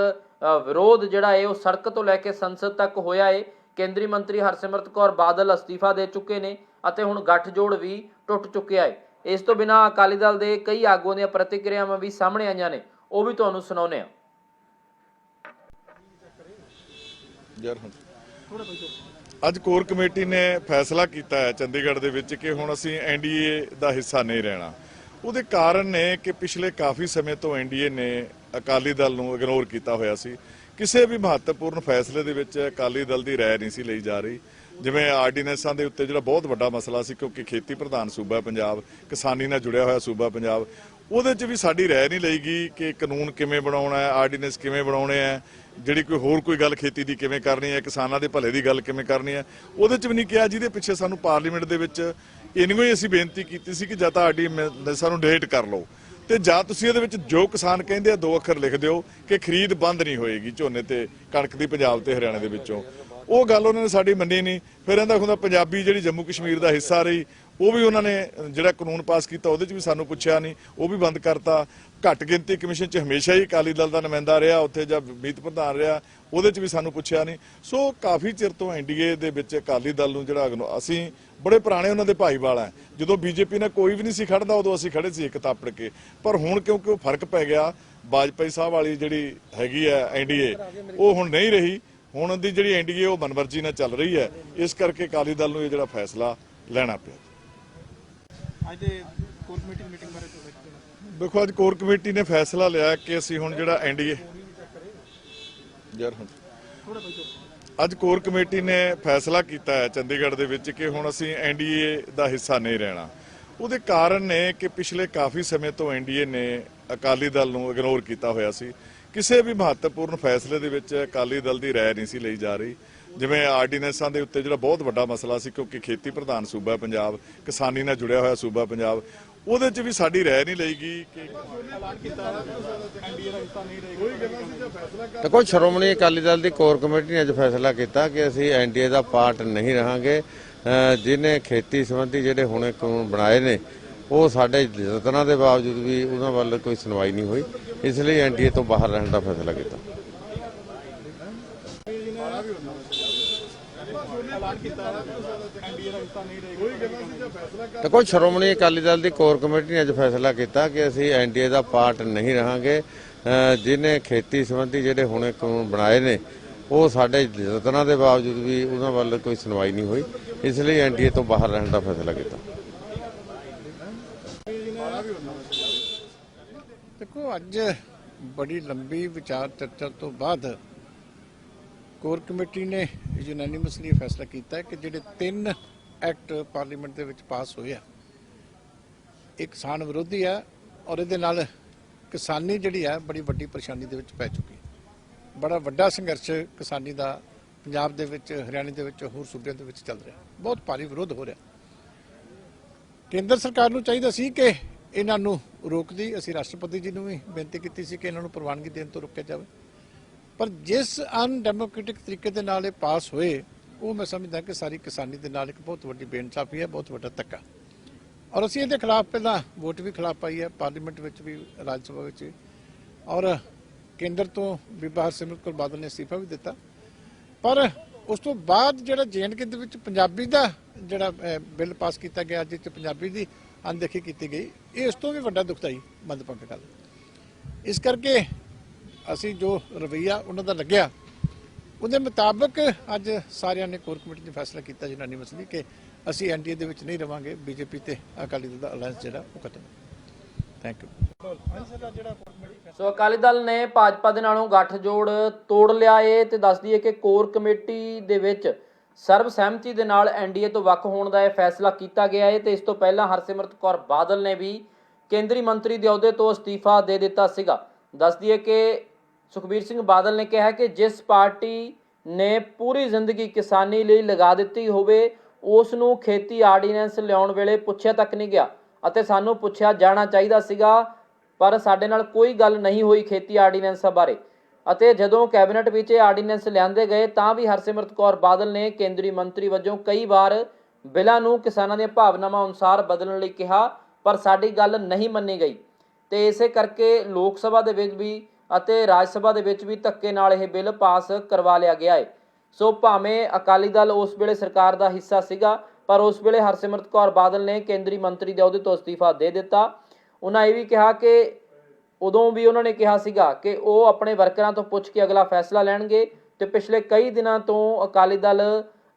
ਵਿਰੋਧ ਜਿਹੜਾ ਹੈ ਉਹ ਸੜਕ ਤੋਂ ਲੈ ਕੇ ਸੰਸਦ ਤੱਕ ਹੋਇਆ ਹੈ। ਕੇਂਦਰੀ ਮੰਤਰੀ ਹਰਸਿਮਰਤ ਕੌਰ ਬਾਦਲ ਅਸਤੀਫਾ ਦੇ ਚੁੱਕੇ ਨੇ ਅਤੇ ਹੁਣ ਗੱਠਜੋੜ ਵੀ ਟੁੱਟ ਚੁੱਕਿਆ ਹੈ। ਇਸ ਤੋਂ ਬਿਨਾਂ ਅਕਾਲੀ ਦਲ ਦੇ ਕਈ ਆਗੂਆਂ ਦੀਆਂ ਪ੍ਰਤੀਕਿਰਿਆਵਾਂ ਵੀ ਸਾਹਮਣੇ ਆਈਆਂ ਨੇ, ਉਹ ਵੀ ਤੁਹਾਨੂੰ ਸੁਣਾਉਂਦੇ ਹਾਂ। ਅੱਜ ਕੋਰ ਕਮੇਟੀ ਨੇ ਫੈਸਲਾ ਕੀਤਾ ਹੈ ਚੰਡੀਗੜ੍ਹ ਦੇ ਵਿੱਚ ਕਿ ਹੁਣ ਅਸੀਂ ਐਨਡੀਏ ਦਾ ਹਿੱਸਾ ਨਹੀਂ ਰਹਿਣਾ। ਉਹਦੇ ਕਾਰਨ ਨੇ ਕਿ ਪਿਛਲੇ ਕਾਫੀ ਸਮੇਂ ਤੋਂ ਐਨਡੀਏ ਨੇ ਅਕਾਲੀ ਦਲ ਨੂੰ ਇਗਨੋਰ ਕੀਤਾ ਹੋਇਆ ਸੀ। ਕਿਸੇ ਵੀ ਮਹੱਤਵਪੂਰਨ ਫੈਸਲੇ ਦੇ ਵਿੱਚ ਅਕਾਲੀ ਦਲ ਦੀ ਰਾਏ ਨਹੀਂ ਸੀ ਲਈ ਜਾ ਰਹੀ। ਜਿਵੇਂ ਆਰਡੀਨੈਂਸਾਂ ਦੇ ਉੱਤੇ ਜਿਹੜਾ ਬਹੁਤ ਵੱਡਾ ਮਸਲਾ ਸੀ, ਕਿਉਂਕਿ ਖੇਤੀ ਪ੍ਰਧਾਨ ਸੂਬਾ ਪੰਜਾਬ, ਕਿਸਾਨੀ ਨਾਲ ਜੁੜਿਆ ਹੋਇਆ ਸੂਬਾ ਪੰਜਾਬ, ਉਹਦੇ 'ਚ ਵੀ ਸਾਡੀ ਰਾਏ ਨਹੀਂ ਲਈ ਗਈ ਕਿ ਕਾਨੂੰਨ ਕਿਵੇਂ ਬਣਾਉਣਾ ਹੈ, ਆਰਡੀਨੈਂਸ ਕਿਵੇਂ ਬਣਾਉਣੇ ਹੈ, ਜਿਹੜੀ ਕੋਈ ਗੱਲ ਖੇਤੀ ਦੀ ਕਿਵੇਂ ਕਰਨੀ ਹੈ, ਕਿਸਾਨਾਂ ਦੇ ਭਲੇ ਦੀ ਗੱਲ ਕਿਵੇਂ ਕਰਨੀ ਹੈ, ਉਹਦੇ 'ਚ ਵੀ ਨਹੀਂ ਕਿਹਾ। ਜਿਹਦੇ ਪਿੱਛੇ ਸਾਨੂੰ ਪਾਰਲੀਮੈਂਟ ਦੇ ਵਿੱਚ ਇੰਨੀ ਹੀ ਅਸੀਂ ਬੇਨਤੀ ਕੀਤੀ ਸੀ ਕਿ ਜਾਂ ਤਾਂ ਆਰਡੀਨੈਂਸਾਂ ਨੂੰ ਡਿਲੀਟ ਕਰ ਲਓ ਤੇ ਜਾਂ ਤੁਸੀਂ ਇਹਦੇ ਵਿੱਚ ਜੋ ਕਿਸਾਨ ਕਹਿੰਦੇ ਆ 2 ਅੱਖਰ ਲਿਖ ਦਿਓ ਕਿ ਖਰੀਦ ਬੰਦ ਨਹੀਂ ਹੋਏਗੀ ਝੋਨੇ ਤੇ ਕਣਕ ਦੀ ਪੰਜਾਬ ਤੇ ਹਰਿਆਣਾ ਦੇ ਵਿੱਚੋਂ। ਉਹ ਗੱਲ ਉਹਨਾਂ ਨੇ ਸਾਡੀ ਮੰਨੀ ਨਹੀਂ। ਫਿਰ ਇਹਦਾ ਹੁੰਦਾ ਪੰਜਾਬੀ ਜਿਹੜੀ ਜੰਮੂ ਕਸ਼ਮੀਰ ਦਾ ਹਿੱਸਾ ਰਹੀ ਉਹ ਵੀ ਉਹਨਾਂ ਨੇ ਜਿਹੜਾ ਕਾਨੂੰਨ ਪਾਸ ਕੀਤਾ ਉਹਦੇ 'ਚ ਵੀ ਸਾਨੂੰ ਪੁੱਛਿਆ ਨਹੀਂ, ਉਹ ਵੀ ਬੰਦ ਕਰਤਾ। ਘੱਟ ਗਿਣਤੀ ਕਮਿਸ਼ਨ 'ਚ ਹਮੇਸ਼ਾ ਹੀ ਅਕਾਲੀ ਦਲ ਦਾ ਨੁਮਾਇੰਦਾ ਰਿਹਾ, ਉੱਥੇ ਜਾਂ ਮੀਤ ਪ੍ਰਧਾਨ ਰਿਹਾ, ਉਹਦੇ 'ਚ ਵੀ ਸਾਨੂੰ ਪੁੱਛਿਆ ਨਹੀਂ। ਸੋ ਕਾਫੀ ਚਿਰ ਤੋਂ ਐਨਡੀਏ ਦੇ ਵਿੱਚ ਅਕਾਲੀ ਦਲ ਨੂੰ ਜਿਹੜਾ ਅਸੀਂ ਬੜੇ ਪੁਰਾਣੇ ਉਹਨਾਂ ਦੇ ਭਾਈਵਾਲ ਆ। ਜਦੋਂ ਬੀਜੇਪੀ ਨਾਲ ਕੋਈ ਵੀ ਨਹੀਂ ਸੀ ਖੜਦਾ ਉਦੋਂ ਅਸੀਂ ਖੜੇ ਸੀ ਇੱਕ ਤਾਪੜ ਕੇ, ਪਰ ਹੁਣ ਕਿਉਂਕਿ ਉਹ ਫਰਕ ਪੈ ਗਿਆ, ਵਾਜਪਾਈ ਸਾਹਿਬ ਵਾਲੀ ਜਿਹੜੀ ਹੈਗੀ ਹੈ ਐਨਡੀਏ ਉਹ ਹੁਣ ਨਹੀਂ ਰਹੀ, ਹੁਣ ਦੀ ਜਿਹੜੀ ਐਨਡੀਏ ਉਹ ਮਨਮਰਜ਼ੀ ਨਾਲ ਚੱਲ ਰਹੀ ਹੈ। ਇਸ ਕਰਕੇ ਅਕਾਲੀ ਦਲ ਨੂੰ ਇਹ ਜਿਹੜਾ ਫੈਸਲਾ ਲੈਣਾ ਪਿਆ। ਦੇਖੋ ਅੱਜ ਕੋਰ ਕਮੇਟੀ ਨੇ ਫੈਸਲਾ ਲਿਆ ਕਿ ਅਸੀਂ ਹੁਣ ਜਿਹੜਾ ਐਨਡੀਏ ਅੱਜ ਕੋਰ ਕਮੇਟੀ ਨੇ ਫੈਸਲਾ ਕੀਤਾ ਹੈ ਚੰਡੀਗੜ੍ਹ ਦੇ ਵਿੱਚ ਕਿ ਹੁਣ ਅਸੀਂ ਐਨਡੀਏ ਦਾ ਹਿੱਸਾ ਨਹੀਂ ਰਹਿਣਾ। ਉਹਦੇ ਕਾਰਨ ਨੇ ਕਿ ਪਿਛਲੇ ਕਾਫੀ ਸਮੇਂ ਤੋਂ ਐਨਡੀਏ ਨੇ ਅਕਾਲੀ ਦਲ ਨੂੰ ਇਗਨੋਰ ਕੀਤਾ ਹੋਇਆ ਸੀ। ਕਿਸੇ ਵੀ ਮਹੱਤਵਪੂਰਨ ਫੈਸਲੇ ਦੇ ਵਿੱਚ ਅਕਾਲੀ ਦਲ ਦੀ ਰਾਏ ਨਹੀਂ ਸੀ ਲਈ ਜਾ ਰਹੀ। ਜਿਵੇਂ ਆਰਡੀਨੈਂਸਾਂ ਦੇ ਉੱਤੇ ਜਿਹੜਾ ਬਹੁਤ ਵੱਡਾ ਮਸਲਾ ਸੀ, ਕਿਉਂਕਿ ਖੇਤੀ ਪ੍ਰਧਾਨ ਸੂਬਾ ਪੰਜਾਬ, ਕਿਸਾਨੀ ਨਾਲ ਜੁੜਿਆ ਹੋਇਆ ਸੂਬਾ ਪੰਜਾਬ, ਉਹਦੇ 'ਚ ਵੀ ਸਾਡੀ ਰਾਏ ਨਹੀਂ ਲਈ ਗਈ ਕਿ ਦੇਖੋ ਸ਼੍ਰੋਮਣੀ ਅਕਾਲੀ ਦਲ ਦੀ ਕੋਰ ਕਮੇਟੀ ਨੇ ਅੱਜ ਫੈਸਲਾ ਕੀਤਾ ਕਿ ਅਸੀਂ ਐਨਡੀਏ ਦਾ ਪਾਰਟ ਨਹੀਂ ਰਹਾਂਗੇ। ਜਿਹਨੇ ਖੇਤੀ ਸੰਬੰਧੀ ਜਿਹੜੇ ਹੁਣੇ ਕਾਨੂੰਨ ਬਣਾਏ ਨੇ ਉਹ ਸਾਡੇ ਯਤਨਾਂ ਦੇ ਬਾਵਜੂਦ ਵੀ ਉਹਨਾਂ ਵੱਲ ਕੋਈ ਸੁਣਵਾਈ ਨਹੀਂ ਹੋਈ, ਇਸ ਲਈ ਐਨਡੀਏ ਤੋਂ ਬਾਹਰ ਰਹਿਣ ਦਾ ਫੈਸਲਾ ਕੀਤਾ। ਦੇਖੋ ਸ਼੍ਰੋਮਣੀ ਅਕਾਲੀ ਦਲ ਦੀ ਕੋਰ ਕਮੇਟੀ ਨੇ ਅੱਜ ਫੈਸਲਾ ਕੀਤਾ ਕਿ ਅਸੀਂ ਐਨਡੀਏ ਦਾ ਪਾਰਟ ਨਹੀਂ ਰਹਾਂਗੇ। ਜਿਹਨੇ ਖੇਤੀ ਸੰਬੰਧੀ ਜਿਹੜੇ ਹੁਣੇ ਕਾਨੂੰਨ ਬਣਾਏ ਨੇ ਉਹ ਸਾਡੇ ਯਤਨਾਂ ਦੇ ਬਾਵਜੂਦ ਵੀ ਉਹਨਾਂ ਵੱਲ ਕੋਈ ਸੁਣਵਾਈ ਨਹੀਂ ਹੋਈ, ਇਸ ਲਈ ਐਨਡੀਏ ਤੋਂ ਬਾਹਰ ਰਹਿਣ ਦਾ ਫੈਸਲਾ ਕੀਤਾ। ਦੇਖੋ ਅੱਜ ਬੜੀ ਲੰਬੀ ਵਿਚਾਰ ਚਰਚਾ ਤੋਂ ਬਾਅਦ ਕੋਰ ਕਮੇਟੀ ਨੇ ਯੂਨੈਨਿਮਸਲੀ ਫੈਸਲਾ ਕੀਤਾ ਹੈ ਕਿ ਜਿਹੜੇ 3 ਐਕਟ ਪਾਰਲੀਮੈਂਟ ਦੇ ਵਿੱਚ ਪਾਸ ਹੋਏ ਆ, ਇਹ ਕਿਸਾਨ ਵਿਰੋਧੀ ਆ ਔਰ ਇਹਦੇ ਨਾਲ ਕਿਸਾਨੀ ਜਿਹੜੀ ਆ ਬੜੀ ਵੱਡੀ ਪਰੇਸ਼ਾਨੀ ਦੇ ਵਿੱਚ ਪੈ ਚੁੱਕੀ ਹੈ। ਬੜਾ ਵੱਡਾ ਸੰਘਰਸ਼ ਕਿਸਾਨੀ ਦਾ ਪੰਜਾਬ ਦੇ ਵਿੱਚ, ਹਰਿਆਣਾ ਦੇ ਵਿੱਚ, ਹੋਰ ਸੂਬਿਆਂ ਦੇ ਵਿੱਚ ਚੱਲ ਰਿਹਾ, ਬਹੁਤ ਭਾਰੀ ਵਿਰੋਧ ਹੋ ਰਿਹਾ। ਕੇਂਦਰ ਸਰਕਾਰ ਨੂੰ ਚਾਹੀਦਾ ਸੀ ਕਿ ਇਹਨਾਂ ਨੂੰ ਰੋਕਦੀ। ਅਸੀਂ ਰਾਸ਼ਟਰਪਤੀ ਜੀ ਨੂੰ ਵੀ ਬੇਨਤੀ ਕੀਤੀ ਸੀ ਕਿ ਇਹਨਾਂ ਨੂੰ ਪ੍ਰਵਾਨਗੀ ਦੇਣ ਤੋਂ ਰੋਕਿਆ ਜਾਵੇ, ਪਰ ਜਿਸ ਅਨਡੈਮੋਕ੍ਰੈਟਿਕ ਤਰੀਕੇ ਦੇ ਨਾਲ ਇਹ ਪਾਸ ਹੋਏ ਉਹ ਮੈਂ ਸਮਝਦਾ ਕਿ ਸਾਰੀ ਕਿਸਾਨੀ ਦੇ ਨਾਲ ਇੱਕ ਬਹੁਤ ਵੱਡੀ ਬੇਇਨਸਾਫੀ ਹੈ, ਬਹੁਤ ਵੱਡਾ ਧੱਕਾ। ਔਰ ਅਸੀਂ ਇਹਦੇ ਖਿਲਾਫ ਪਹਿਲਾਂ ਵੋਟ ਵੀ ਖਿਲਾਫ ਪਾਈ ਹੈ, ਪਾਰਲੀਮੈਂਟ ਵਿੱਚ ਵੀ, ਰਾਜ ਸਭਾ ਵਿੱਚ ਵੀ, ਔਰ ਕੇਂਦਰ ਤੋਂ ਬੀਬਾ ਹਰਸਿਮਰਤ ਕੌਰ ਬਾਦਲ ਨੇ ਅਸਤੀਫਾ ਵੀ ਦਿੱਤਾ। ਪਰ ਉਸ ਤੋਂ ਬਾਅਦ ਜਿਹੜਾ JNK ਦੇ ਵਿੱਚ ਪੰਜਾਬੀ ਦਾ ਜਿਹੜਾ ਬਿੱਲ ਪਾਸ ਕੀਤਾ ਗਿਆ, ਜਿਸ 'ਚ ਪੰਜਾਬੀ ਦੀ ਅਣਦੇਖੀ ਕੀਤੀ ਗਈ, ਇਹ ਇਸ ਤੋਂ ਵੀ ਵੱਡਾ ਦੁਖਦਾਈ ਮੰਦਭਾਗਾ ਗੱਲ। ਇਸ ਕਰਕੇ ਅਸੀਂ ਜੋ ਰਵੱਈਆ ਉਹਨਾਂ ਦਾ ਲੱਗਿਆ ਉਹਦੇ ਮੁਤਾਬਕ ਅੱਜ ਸਾਰਿਆਂ ਨੇ ਕੋਰ ਕਮੇਟੀ ਨੇ ਫੈਸਲਾ ਕੀਤਾ ਯੂਨੈਨਿਮਸਲੀ ਕਿ ਅਸੀਂ ਐਨਡੀਏ ਦੇ ਵਿੱਚ ਨਹੀਂ ਰਵਾਂਗੇ। ਬੀਜੇਪੀ ਤੇ ਅਕਾਲੀ ਦਲ ਦਾ ਅਲਾਇੰਸ ਜਿਹੜਾ ਉਹ ਖਤਮ। Thank you. So Akali Dal ਨੇ ਭਾਜਪਾ ਦੇ ਨਾਲੋਂ ਗੱਠਜੋੜ ਤੋੜ ਲਿਆ ਏ ਤੇ ਦੱਸ ਦਈਏ ਕਿ ਕੋਰ ਕਮੇਟੀ ਦੇ ਵਿੱਚ ਸਰਬਸਹਿਮਤੀ ਦੇ ਨਾਲ ਐਨਡੀਏ ਤੋਂ ਵੱਖ ਹੋਣ ਦਾ ਇਹ ਫੈਸਲਾ ਕੀਤਾ ਗਿਆ ਹੈ ਤੇ ਇਸ ਤੋਂ ਪਹਿਲਾਂ ਹਰਸਿਮਰਤ ਕੌਰ ਬਾਦਲ ਨੇ ਵੀ ਕੇਂਦਰੀ ਮੰਤਰੀ ਦੇ ਅਹੁਦੇ ਤੋਂ ਅਸਤੀਫਾ ਦੇ ਦਿੱਤਾ ਸੀਗਾ। ਦੱਸ ਦਈਏ ਕਿ ਸੁਖਬੀਰ ਸਿੰਘ ਬਾਦਲ ਨੇ ਕਿਹਾ ਕਿ ਜਿਸ ਪਾਰਟੀ ਨੇ ਪੂਰੀ ਜ਼ਿੰਦਗੀ ਕਿਸਾਨੀ ਲਈ ਲਗਾ ਦਿੱਤੀ ਹੋਵੇ ਉਸ ਨੂੰ ਖੇਤੀ ਆਰਡੀਨੈਂਸ ਲਿਆਉਣ ਵੇਲੇ ਪੁੱਛਿਆ ਤੱਕ ਨਹੀਂ ਗਿਆ ਅਤੇ ਸਾਨੂੰ ਪੁੱਛਿਆ ਜਾਣਾ ਚਾਹੀਦਾ ਸੀਗਾ, ਪਰ ਸਾਡੇ ਨਾਲ ਕੋਈ ਗੱਲ ਨਹੀਂ ਹੋਈ ਖੇਤੀ ਆਰਡੀਨੈਂਸਾਂ ਬਾਰੇ। ਅਤੇ ਜਦੋਂ ਕੈਬਨਿਟ ਵਿੱਚ ਇਹ ਆਰਡੀਨੈਂਸ ਲਿਆਂਦੇ ਗਏ ਤਾਂ ਵੀ ਹਰਸਿਮਰਤ ਕੌਰ ਬਾਦਲ ਨੇ ਕੇਂਦਰੀ ਮੰਤਰੀ ਵਜੋਂ ਕਈ ਵਾਰ ਬਿੱਲਾਂ ਨੂੰ ਕਿਸਾਨਾਂ ਦੀਆਂ ਭਾਵਨਾਵਾਂ ਅਨੁਸਾਰ ਬਦਲਣ ਲਈ ਕਿਹਾ, ਪਰ ਸਾਡੀ ਗੱਲ ਨਹੀਂ ਮੰਨੀ ਗਈ ਤੇ ਇਸੇ ਕਰਕੇ ਲੋਕ ਸਭਾ ਦੇ ਵਿੱਚ ਵੀ ਅਤੇ ਰਾਜ ਸਭਾ ਦੇ ਵਿੱਚ ਵੀ ਧੱਕੇ ਨਾਲ ਇਹ ਬਿੱਲ ਪਾਸ ਕਰਵਾ ਲਿਆ ਗਿਆ ਹੈ। ਸੋ ਭਾਵੇਂ ਅਕਾਲੀ ਦਲ ਉਸ ਵੇਲੇ ਸਰਕਾਰ ਦਾ ਹਿੱਸਾ ਸੀਗਾ, ਪਰ ਉਸ ਵੇਲੇ ਹਰਸਿਮਰਤ ਕੌਰ ਬਾਦਲ ਨੇ ਕੇਂਦਰੀ ਮੰਤਰੀ ਦੇ ਅਹੁਦੇ ਤੋਂ ਅਸਤੀਫਾ ਦੇ ਦਿੱਤਾ। ਉਹਨਾਂ ਇਹ ਵੀ ਕਿਹਾ ਕਿ ਉਦੋਂ ਵੀ ਉਹਨਾਂ ਨੇ ਕਿਹਾ ਸੀਗਾ ਕਿ ਉਹ ਆਪਣੇ ਵਰਕਰਾਂ ਤੋਂ ਪੁੱਛ ਕੇ ਅਗਲਾ ਫੈਸਲਾ ਲੈਣਗੇ ਤੇ ਪਿਛਲੇ ਕਈ ਦਿਨਾਂ ਤੋਂ ਅਕਾਲੀ ਦਲ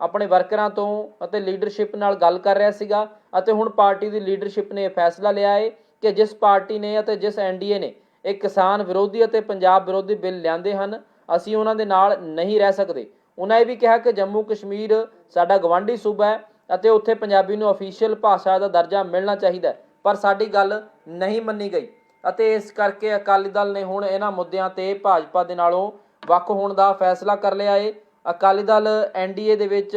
ਆਪਣੇ ਵਰਕਰਾਂ ਤੋਂ ਅਤੇ ਲੀਡਰਸ਼ਿਪ ਨਾਲ ਗੱਲ ਕਰ ਰਿਹਾ ਸੀਗਾ ਅਤੇ ਹੁਣ ਪਾਰਟੀ ਦੀ ਲੀਡਰਸ਼ਿਪ ਨੇ ਫੈਸਲਾ ਲਿਆ ਹੈ ਕਿ ਜਿਸ ਪਾਰਟੀ ਨੇ ਅਤੇ ਜਿਸ ਐਨਡੀਏ ਨੇ ਇਹ ਕਿਸਾਨ ਵਿਰੋਧੀ ਅਤੇ ਪੰਜਾਬ ਵਿਰੋਧੀ ਬਿੱਲ ਲਿਆਂਦੇ ਹਨ, ਅਸੀਂ ਉਹਨਾਂ ਦੇ ਨਾਲ ਨਹੀਂ ਰਹਿ ਸਕਦੇ। ਉਹਨਾਂ ਇਹ ਵੀ ਕਿਹਾ ਕਿ ਜੰਮੂ ਕਸ਼ਮੀਰ ਸਾਡਾ ਗਵਾਂਢੀ ਸੂਬਾ ਹੈ ਅਤੇ ਉੱਥੇ ਪੰਜਾਬੀ ਨੂੰ ਅਫੀਸ਼ੀਅਲ ਭਾਸ਼ਾ ਦਾ ਦਰਜਾ ਮਿਲਣਾ ਚਾਹੀਦਾ, ਪਰ ਸਾਡੀ ਗੱਲ ਨਹੀਂ ਮੰਨੀ ਗਈ ਅਤੇ ਇਸ ਕਰਕੇ ਅਕਾਲੀ ਦਲ ਨੇ ਹੁਣ ਇਹਨਾਂ ਮੁੱਦਿਆਂ ਤੇ ਭਾਜਪਾ ਦੇ ਨਾਲੋਂ ਵੱਖ ਹੋਣ ਦਾ ਫੈਸਲਾ ਕਰ ਲਿਆ ਹੈ। ਅਕਾਲੀ ਦਲ ਐਨਡੀਏ ਦੇ ਵਿੱਚ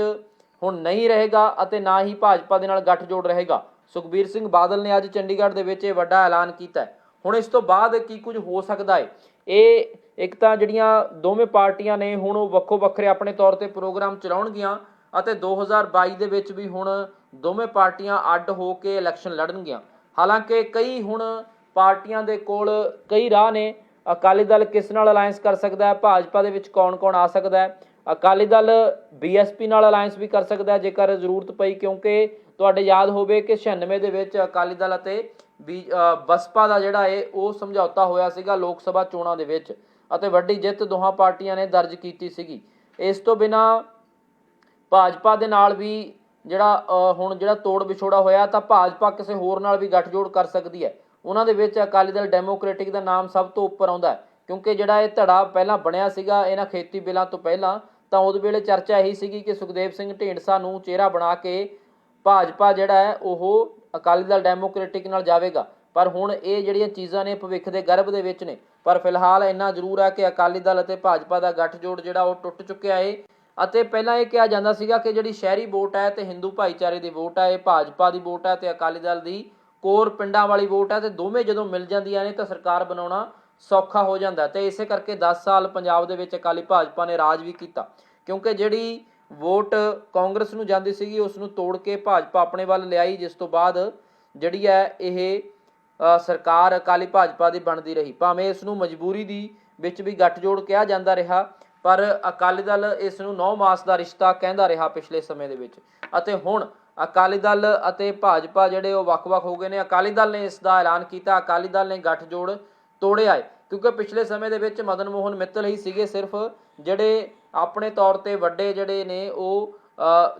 ਹੁਣ ਨਹੀਂ ਰਹੇਗਾ ਅਤੇ ਨਾ ਹੀ ਭਾਜਪਾ ਦੇ ਨਾਲ ਗੱਠਜੋੜ ਰਹੇਗਾ। ਸੁਖਬੀਰ ਸਿੰਘ ਬਾਦਲ ਨੇ ਅੱਜ ਚੰਡੀਗੜ੍ਹ ਦੇ ਵਿੱਚ ਇਹ ਵੱਡਾ ਐਲਾਨ ਕੀਤਾ ਹੈ। ਹੁਣ ਇਸ ਤੋਂ ਬਾਅਦ ਕੀ ਕੁਝ ਹੋ ਸਕਦਾ ਹੈ, ਇਹ ਇੱਕ ਤਾਂ ਜਿਹੜੀਆਂ ਦੋਵੇਂ ਪਾਰਟੀਆਂ ਨੇ ਹੁਣ ਉਹ ਵੱਖੋ ਵੱਖਰੇ ਆਪਣੇ ਤੌਰ ਤੇ ਪ੍ਰੋਗਰਾਮ ਚਲਾਉਣਗੀਆਂ ਅਤੇ 2022 ਦੇ ਵਿੱਚ ਵੀ ਹੁਣ ਦੋਵੇਂ ਪਾਰਟੀਆਂ ਅੱਡ ਹੋ ਕੇ ਇਲੈਕਸ਼ਨ ਲੜਨਗੀਆਂ। ਹਾਲਾਂਕਿ ਕਈ ਹੁਣ ਪਾਰਟੀਆਂ ਦੇ ਕੋਲ ਕਈ ਰਾਹ ਨੇ। ਅਕਾਲੀ ਦਲ ਕਿਸ ਨਾਲ ਅਲਾਇੰਸ ਕਰ ਸਕਦਾ ਹੈ, ਭਾਜਪਾ ਦੇ ਵਿੱਚ ਕੌਣ-ਕੌਣ ਆ ਸਕਦਾ ਹੈ। ਅਕਾਲੀ ਦਲ ਬੀਐਸਪੀ ਨਾਲ ਅਲਾਇੰਸ ਵੀ ਕਰ ਸਕਦਾ ਹੈ ਜੇਕਰ ਜ਼ਰੂਰਤ ਪਈ, ਕਿਉਂਕਿ ਤੁਹਾਡੇ ਯਾਦ ਹੋਵੇ ਕਿ 96 ਦੇ ਵਿੱਚ ਅਕਾਲੀ ਦਲ ਅਤੇ ਬਸਪਾ ਦਾ ਜਿਹੜਾ ਹੈ ਉਹ ਸਮਝੌਤਾ ਹੋਇਆ ਸੀਗਾ ਲੋਕ ਸਭਾ ਚੋਣਾਂ ਦੇ ਵਿੱਚ ਅਤੇ ਵੱਡੀ ਜਿੱਤ ਦੋਹਾਂ ਪਾਰਟੀਆਂ ਨੇ ਦਰਜ ਕੀਤੀ ਸੀਗੀ। ਇਸ ਤੋਂ ਬਿਨਾਂ ਭਾਜਪਾ ਦੇ ਨਾਲ ਵੀ ਜਿਹੜਾ ਹੁਣ ਜਿਹੜਾ ਤੋੜ ਵਿਛੋੜਾ ਹੋਇਆ ਤਾਂ ਭਾਜਪਾ ਕਿਸੇ ਹੋਰ ਨਾਲ ਵੀ ਗੱਠਜੋੜ ਕਰ ਸਕਦੀ ਹੈ। ਉਹਨਾਂ ਦੇ ਵਿੱਚ ਅਕਾਲੀ ਦਲ ਡੈਮੋਕ੍ਰੈਟਿਕ ਦਾ ਨਾਮ ਸਭ ਤੋਂ ਉੱਪਰ ਆਉਂਦਾ ਹੈ, ਕਿਉਂਕਿ ਜਿਹੜਾ ਇਹ ਧੜਾ ਪਹਿਲਾਂ ਬਣਿਆ ਸੀਗਾ ਇਹਨਾਂ ਖੇਤੀ ਬਿੱਲਾਂ ਤੋਂ ਪਹਿਲਾਂ, ਤਾਂ ਉਸ ਵੇਲੇ ਚਰਚਾ ਇਹੀ ਸੀਗੀ ਕਿ ਸੁਖਦੇਵ ਸਿੰਘ ਢੀਂਡਸਾ ਨੂੰ ਚਿਹਰਾ ਬਣਾ ਕੇ ਭਾਜਪਾ ਜਿਹੜਾ ਹੈ ਉਹ ਅਕਾਲੀ ਦਲ ਡੈਮੋਕ੍ਰੈਟਿਕ ਨਾਲ ਜਾਵੇਗਾ। ਪਰ ਹੁਣ ਇਹ ਜਿਹੜੀਆਂ ਚੀਜ਼ਾਂ ਨੇ ਭਵਿੱਖ ਦੇ ਗਰਭ ਦੇ ਵਿੱਚ ਨੇ। ਪਰ ਫਿਲਹਾਲ ਇੰਨਾ ਜ਼ਰੂਰ ਹੈ ਕਿ ਅਕਾਲੀ ਦਲ ਅਤੇ ਭਾਜਪਾ ਦਾ ਗੱਠਜੋੜ ਜਿਹੜਾ ਉਹ ਟੁੱਟ ਚੁੱਕਿਆ ਹੈ। ਅਤੇ ਪਹਿਲਾਂ ਇਹ ਕਿਹਾ ਜਾਂਦਾ ਸੀਗਾ ਕਿ ਜਿਹੜੀ ਸ਼ਹਿਰੀ ਵੋਟ ਹੈ ਤੇ ਹਿੰਦੂ ਭਾਈਚਾਰੇ ਦੀ ਵੋਟ ਹੈ, ਇਹ ਭਾਜਪਾ ਦੀ ਵੋਟ ਹੈ ਤੇ ਅਕਾਲੀ ਦਲ ਦੀ ਕੋਰ ਪਿੰਡਾਂ ਵਾਲੀ ਵੋਟ ਹੈ, ਤੇ ਦੋਵੇਂ ਜਦੋਂ ਮਿਲ ਜਾਂਦੀਆਂ ਨੇ ਤਾਂ ਸਰਕਾਰ ਬਣਾਉਣਾ ਸੌਖਾ ਹੋ ਜਾਂਦਾ। ਤੇ ਇਸੇ ਕਰਕੇ 10 ਸਾਲ ਪੰਜਾਬ ਦੇ ਵਿੱਚ ਅਕਾਲੀ ਭਾਜਪਾ ਨੇ ਰਾਜ ਵੀ ਕੀਤਾ, ਕਿਉਂਕਿ ਜਿਹੜੀ ਵੋਟ ਕਾਂਗਰਸ ਨੂੰ ਜਾਂਦੀ ਸੀਗੀ ਉਸ ਨੂੰ ਤੋੜ ਕੇ ਭਾਜਪਾ ਆਪਣੇ ਵੱਲ ਲਿਆਈ, ਜਿਸ ਤੋਂ ਬਾਅਦ ਜਿਹੜੀ ਹੈ ਇਹ ਸਰਕਾਰ ਅਕਾਲੀ ਭਾਜਪਾ ਦੀ ਬਣਦੀ ਰਹੀ। ਭਾਵੇਂ ਇਸ ਨੂੰ ਮਜਬੂਰੀ ਦੀ ਵਿੱਚ ਵੀ ਗੱਠਜੋੜ ਕਿਹਾ ਜਾਂਦਾ ਰਿਹਾ, ਪਰ ਅਕਾਲੀ ਦਲ ਇਸ ਨੂੰ 9 ਮਾਸ ਦਾ ਰਿਸ਼ਤਾ ਕਹਿੰਦਾ ਰਿਹਾ ਪਿਛਲੇ ਸਮੇਂ ਦੇ ਵਿੱਚ। ਅਤੇ ਹੁਣ ਅਕਾਲੀ ਦਲ ਅਤੇ ਭਾਜਪਾ ਜਿਹੜੇ ਉਹ ਵੱਖ-ਵੱਖ ਹੋ ਗਏ ਨੇ। ਅਕਾਲੀ ਦਲ ਨੇ ਇਸ ਦਾ ਐਲਾਨ ਕੀਤਾ, ਅਕਾਲੀ ਦਲ ਨੇ ਗੱਠਜੋੜ ਤੋੜਿਆ ਹੈ, ਕਿਉਂਕਿ ਪਿਛਲੇ ਸਮੇਂ ਦੇ ਵਿੱਚ ਮਦਨ ਮੋਹਨ ਮਿੱਤਲ ਹੀ ਸੀਗੇ ਸਿਰਫ ਜਿਹੜੇ ਆਪਣੇ ਤੌਰ ਤੇ ਵੱਡੇ ਜਿਹੜੇ ਨੇ ਉਹ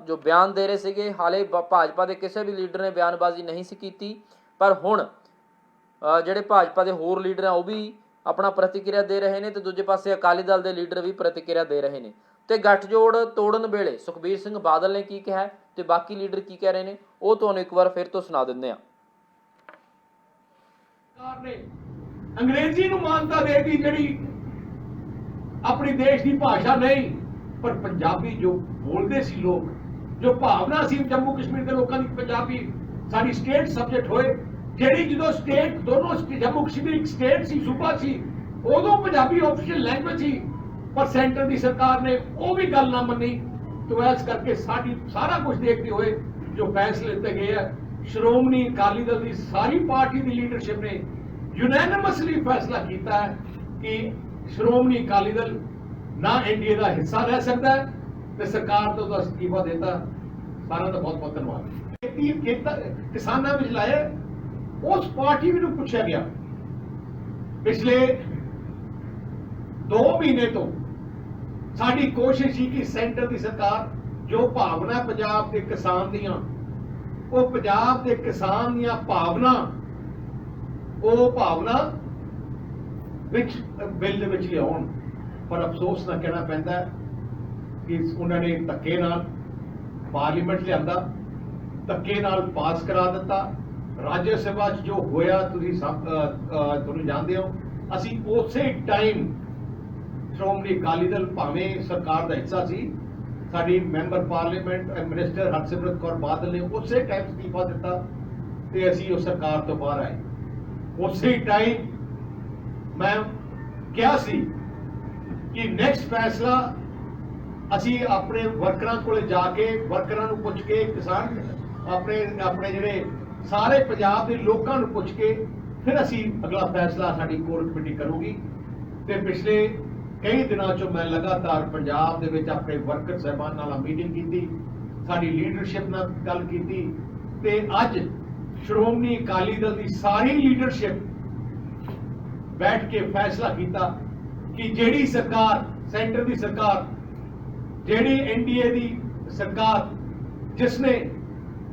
ਜੋ ਬਿਆਨ ਦੇ ਰਹੇ ਸੀਗੇ। ਹਾਲੇ ਭਾਜਪਾ ਦੇ ਕਿਸੇ ਵੀ ਲੀਡਰ ਨੇ ਬਿਆਨਬਾਜ਼ੀ ਨਹੀਂ ਸੀ ਕੀਤੀ, ਪਰ ਹੁਣ ਜਿਹੜੇ ਭਾਜਪਾ ਦੇ ਹੋਰ ਲੀਡਰ ਆ ਉਹ ਵੀ ਆਪਣਾ ਪ੍ਰਤੀਕਿਰਿਆ ਦੇ ਰਹੇ ਨੇ ਤੇ ਦੂਜੇ ਪਾਸੇ ਅਕਾਲੀ ਦਲ ਦੇ ਲੀਡਰ ਵੀ ਪ੍ਰਤੀਕਿਰਿਆ ਦੇ ਰਹੇ ਨੇ। ਤੇ ਗੱਠਜੋੜ ਤੋੜਨ ਵੇਲੇ ਸੁਖਬੀਰ ਸਿੰਘ ਬਾਦਲ ਨੇ ਕੀ ਕਿਹਾ ਤੇ ਬਾਕੀ ਲੀਡਰ ਕੀ ਕਹਿ ਰਹੇ ਨੇ ਉਹ ਤੁਹਾਨੂੰ ਇੱਕ ਵਾਰ ਫਿਰ ਤੋਂ ਸੁਣਾ ਦਿੰਦੇ ਆ। ਅੰਗਰੇਜ਼ੀ ਨੂੰ ਮਾਨਤਾ ਦੇਤੀ ਜਿਹੜੀ ਆਪਣੀ ਦੇਸ਼ ਦੀ ਭਾਸ਼ਾ ਨਹੀਂ, ਪਰ ਪੰਜਾਬੀ ਜੋ ਬੋਲਦੇ ਸੀ ਲੋਕ, ਜੋ ਭਾਵਨਾ ਸੀ ਜੰਮੂ ਕਸ਼ਮੀਰ ਦੇ ਲੋਕਾਂ ਦੀ, ਪੰਜਾਬੀ ਸਾਡੀ ਸਟੇਟ ਸਬਜੈਕਟ ਹੋਏ, ਜਿਹੜੀ ਜਦੋਂ ਸਟੇਟ ਦੋਨੋਂ ਜੰਮੂ ਕਸ਼ਮੀਰ ਇੱਕ ਸਟੇਟ ਸੀ, ਸੂਬਾ ਸੀ, ਉਦੋਂ ਪੰਜਾਬੀ ਆਫੀਸ਼ੀਅਲ ਲੈਂਗੁਏਜ ਸੀ, ਪਰ ਸੈਂਟਰ ਦੀ ਸਰਕਾਰ ਨੇ ਉਹ ਵੀ ਗੱਲ ਨਾ ਮੰਨੀ। तो ਇਸ ਕਰਕੇ ਸਾਡੀ ਸਾਰਾ ਕੁਝ ਦੇਖਦੇ ਹੋਏ ਜੋ ਫੈਸਲੇ ਲਿੱਤੇ ਗਏ ਹੈ, ਸ਼੍ਰੋਮਣੀ ਅਕਾਲੀ ਦਲ ਦੀ ਸਾਰੀ ਪਾਰਟੀ ਦੀ ਲੀਡਰਸ਼ਿਪ ਨੇ ਯੂਨੈਨਿਮਸਲੀ ਫੈਸਲਾ ਕੀਤਾ ਹੈ ਕਿ ਸ਼੍ਰੋਮਣੀ ਅਕਾਲੀ ਦਲ ਨਾ ਐਨਡੀਏ ਦਾ ਹਿੱਸਾ ਰਹਿ ਸਕਦਾ ਹੈ ਤੇ ਸਰਕਾਰ ਤੋਂ ਉਹਦਾ ਅਸਤੀਫਾ ਦੇਤਾ। ਸਾਰਿਆਂ ਦਾ ਬਹੁਤ ਬਹੁਤ ਧੰਨਵਾਦ। ਕਿਸਾਨਾਂ ਵਿੱਚ ਲਾਏ ਉਸ ਪਾਰਟੀ ਨੂੰ ਪੁੱਛਿਆ ਗਿਆ ਪਿਛਲੇ 2 ਮਹੀਨੇ ਤੋਂ ਸਾਡੀ ਕੋਸ਼ਿਸ਼ ਸੀ ਕਿ ਸੈਂਟਰ ਦੀ ਸਰਕਾਰ ਜੋ ਭਾਵਨਾ ਪੰਜਾਬ ਦੇ ਕਿਸਾਨ ਦੀਆਂ, ਉਹ ਪੰਜਾਬ ਦੇ ਕਿਸਾਨ ਦੀਆਂ ਭਾਵਨਾ ਵਿੱਚ ਬਿੱਲ ਦੇ ਵਿੱਚ ਲਿਆਉਣ, ਪਰ ਅਫਸੋਸ ਨਾਲ ਕਹਿਣਾ ਪੈਂਦਾ ਕਿ ਉਹਨਾਂ ਨੇ ਧੱਕੇ ਨਾਲ ਪਾਰਲੀਮੈਂਟ ਲਿਆਂਦਾ, ਧੱਕੇ ਨਾਲ ਪਾਸ ਕਰਾ ਦਿੱਤਾ। ਰਾਜ ਸਭਾ 'ਚ ਜੋ ਹੋਇਆ ਤੁਸੀਂ ਸਭ ਤੁਹਾਨੂੰ ਜਾਣਦੇ ਹੋ। ਅਸੀਂ ਉਸੇ ਟਾਈਮ ਸ਼੍ਰੋਮਣੀ ਅਕਾਲੀ ਦਲ ਭਾਵੇਂ ਸਰਕਾਰ ਦਾ ਹਿੱਸਾ ਸੀ, ਸਾਡੀ member parliament minister Harsimrat Kaur Badal ਨੇ ਉਸੇ ਟਾਈਮ ਅਸਤੀਫਾ ਦਿੱਤਾ ਤੇ ਅਸੀਂ ਉਹ ਸਰਕਾਰ ਤੋਂ ਬਾਹਰ ਆਏ। ਉਸੇ ਟਾਈਮ ਮੈਂ ਕਿਹਾ ਸੀ ਕਿ ਨੈਕਸਟ ਫੈਸਲਾ ਅਸੀਂ ਆਪਣੇ ਵਰਕਰਾਂ ਕੋਲੇ ਜਾ ਕੇ, ਵਰਕਰਾਂ ਨੂੰ ਪੁੱਛ ਕੇ, ਕਿਸਾਨ ਆਪਣੇ ਜਿਹੜੇ ਸਾਰੇ ਪੰਜਾਬ ਦੇ ਲੋਕਾਂ ਨੂੰ ਪੁੱਛ ਕੇ ਫਿਰ ਅਸੀਂ ਅਗਲਾ ਫੈਸਲਾ ਸਾਡੀ ਕੋਰ ਕਮੇਟੀ ਕਰੂਗੀ। ਤੇ ਪਿਛਲੇ ਕਈ ਦਿਨਾਂ ਚੋਂ ਮੈਂ ਲਗਾਤਾਰ ਪੰਜਾਬ ਦੇ ਵਿੱਚ ਆਪਣੇ ਵਰਕਰ ਸਾਹਿਬਾਨ ਨਾਲ ਮੀਟਿੰਗ ਕੀਤੀ, ਸਾਡੀ ਲੀਡਰਸ਼ਿਪ ਨਾਲ ਗੱਲ ਕੀਤੀ ਤੇ ਅੱਜ ਸ਼੍ਰੋਮਣੀ ਅਕਾਲੀ ਦਲ ਦੀ ਸਾਰੀ ਲੀਡਰਸ਼ਿਪ ਬੈਠ ਕੇ ਫੈਸਲਾ ਕੀਤਾ ਕਿ ਜਿਹੜੀ ਸਰਕਾਰ, ਸੈਂਟਰ ਦੀ ਸਰਕਾਰ, ਜਿਹੜੀ ਐਨਡੀਏ ਦੀ ਸਰਕਾਰ, ਜਿਸਨੇ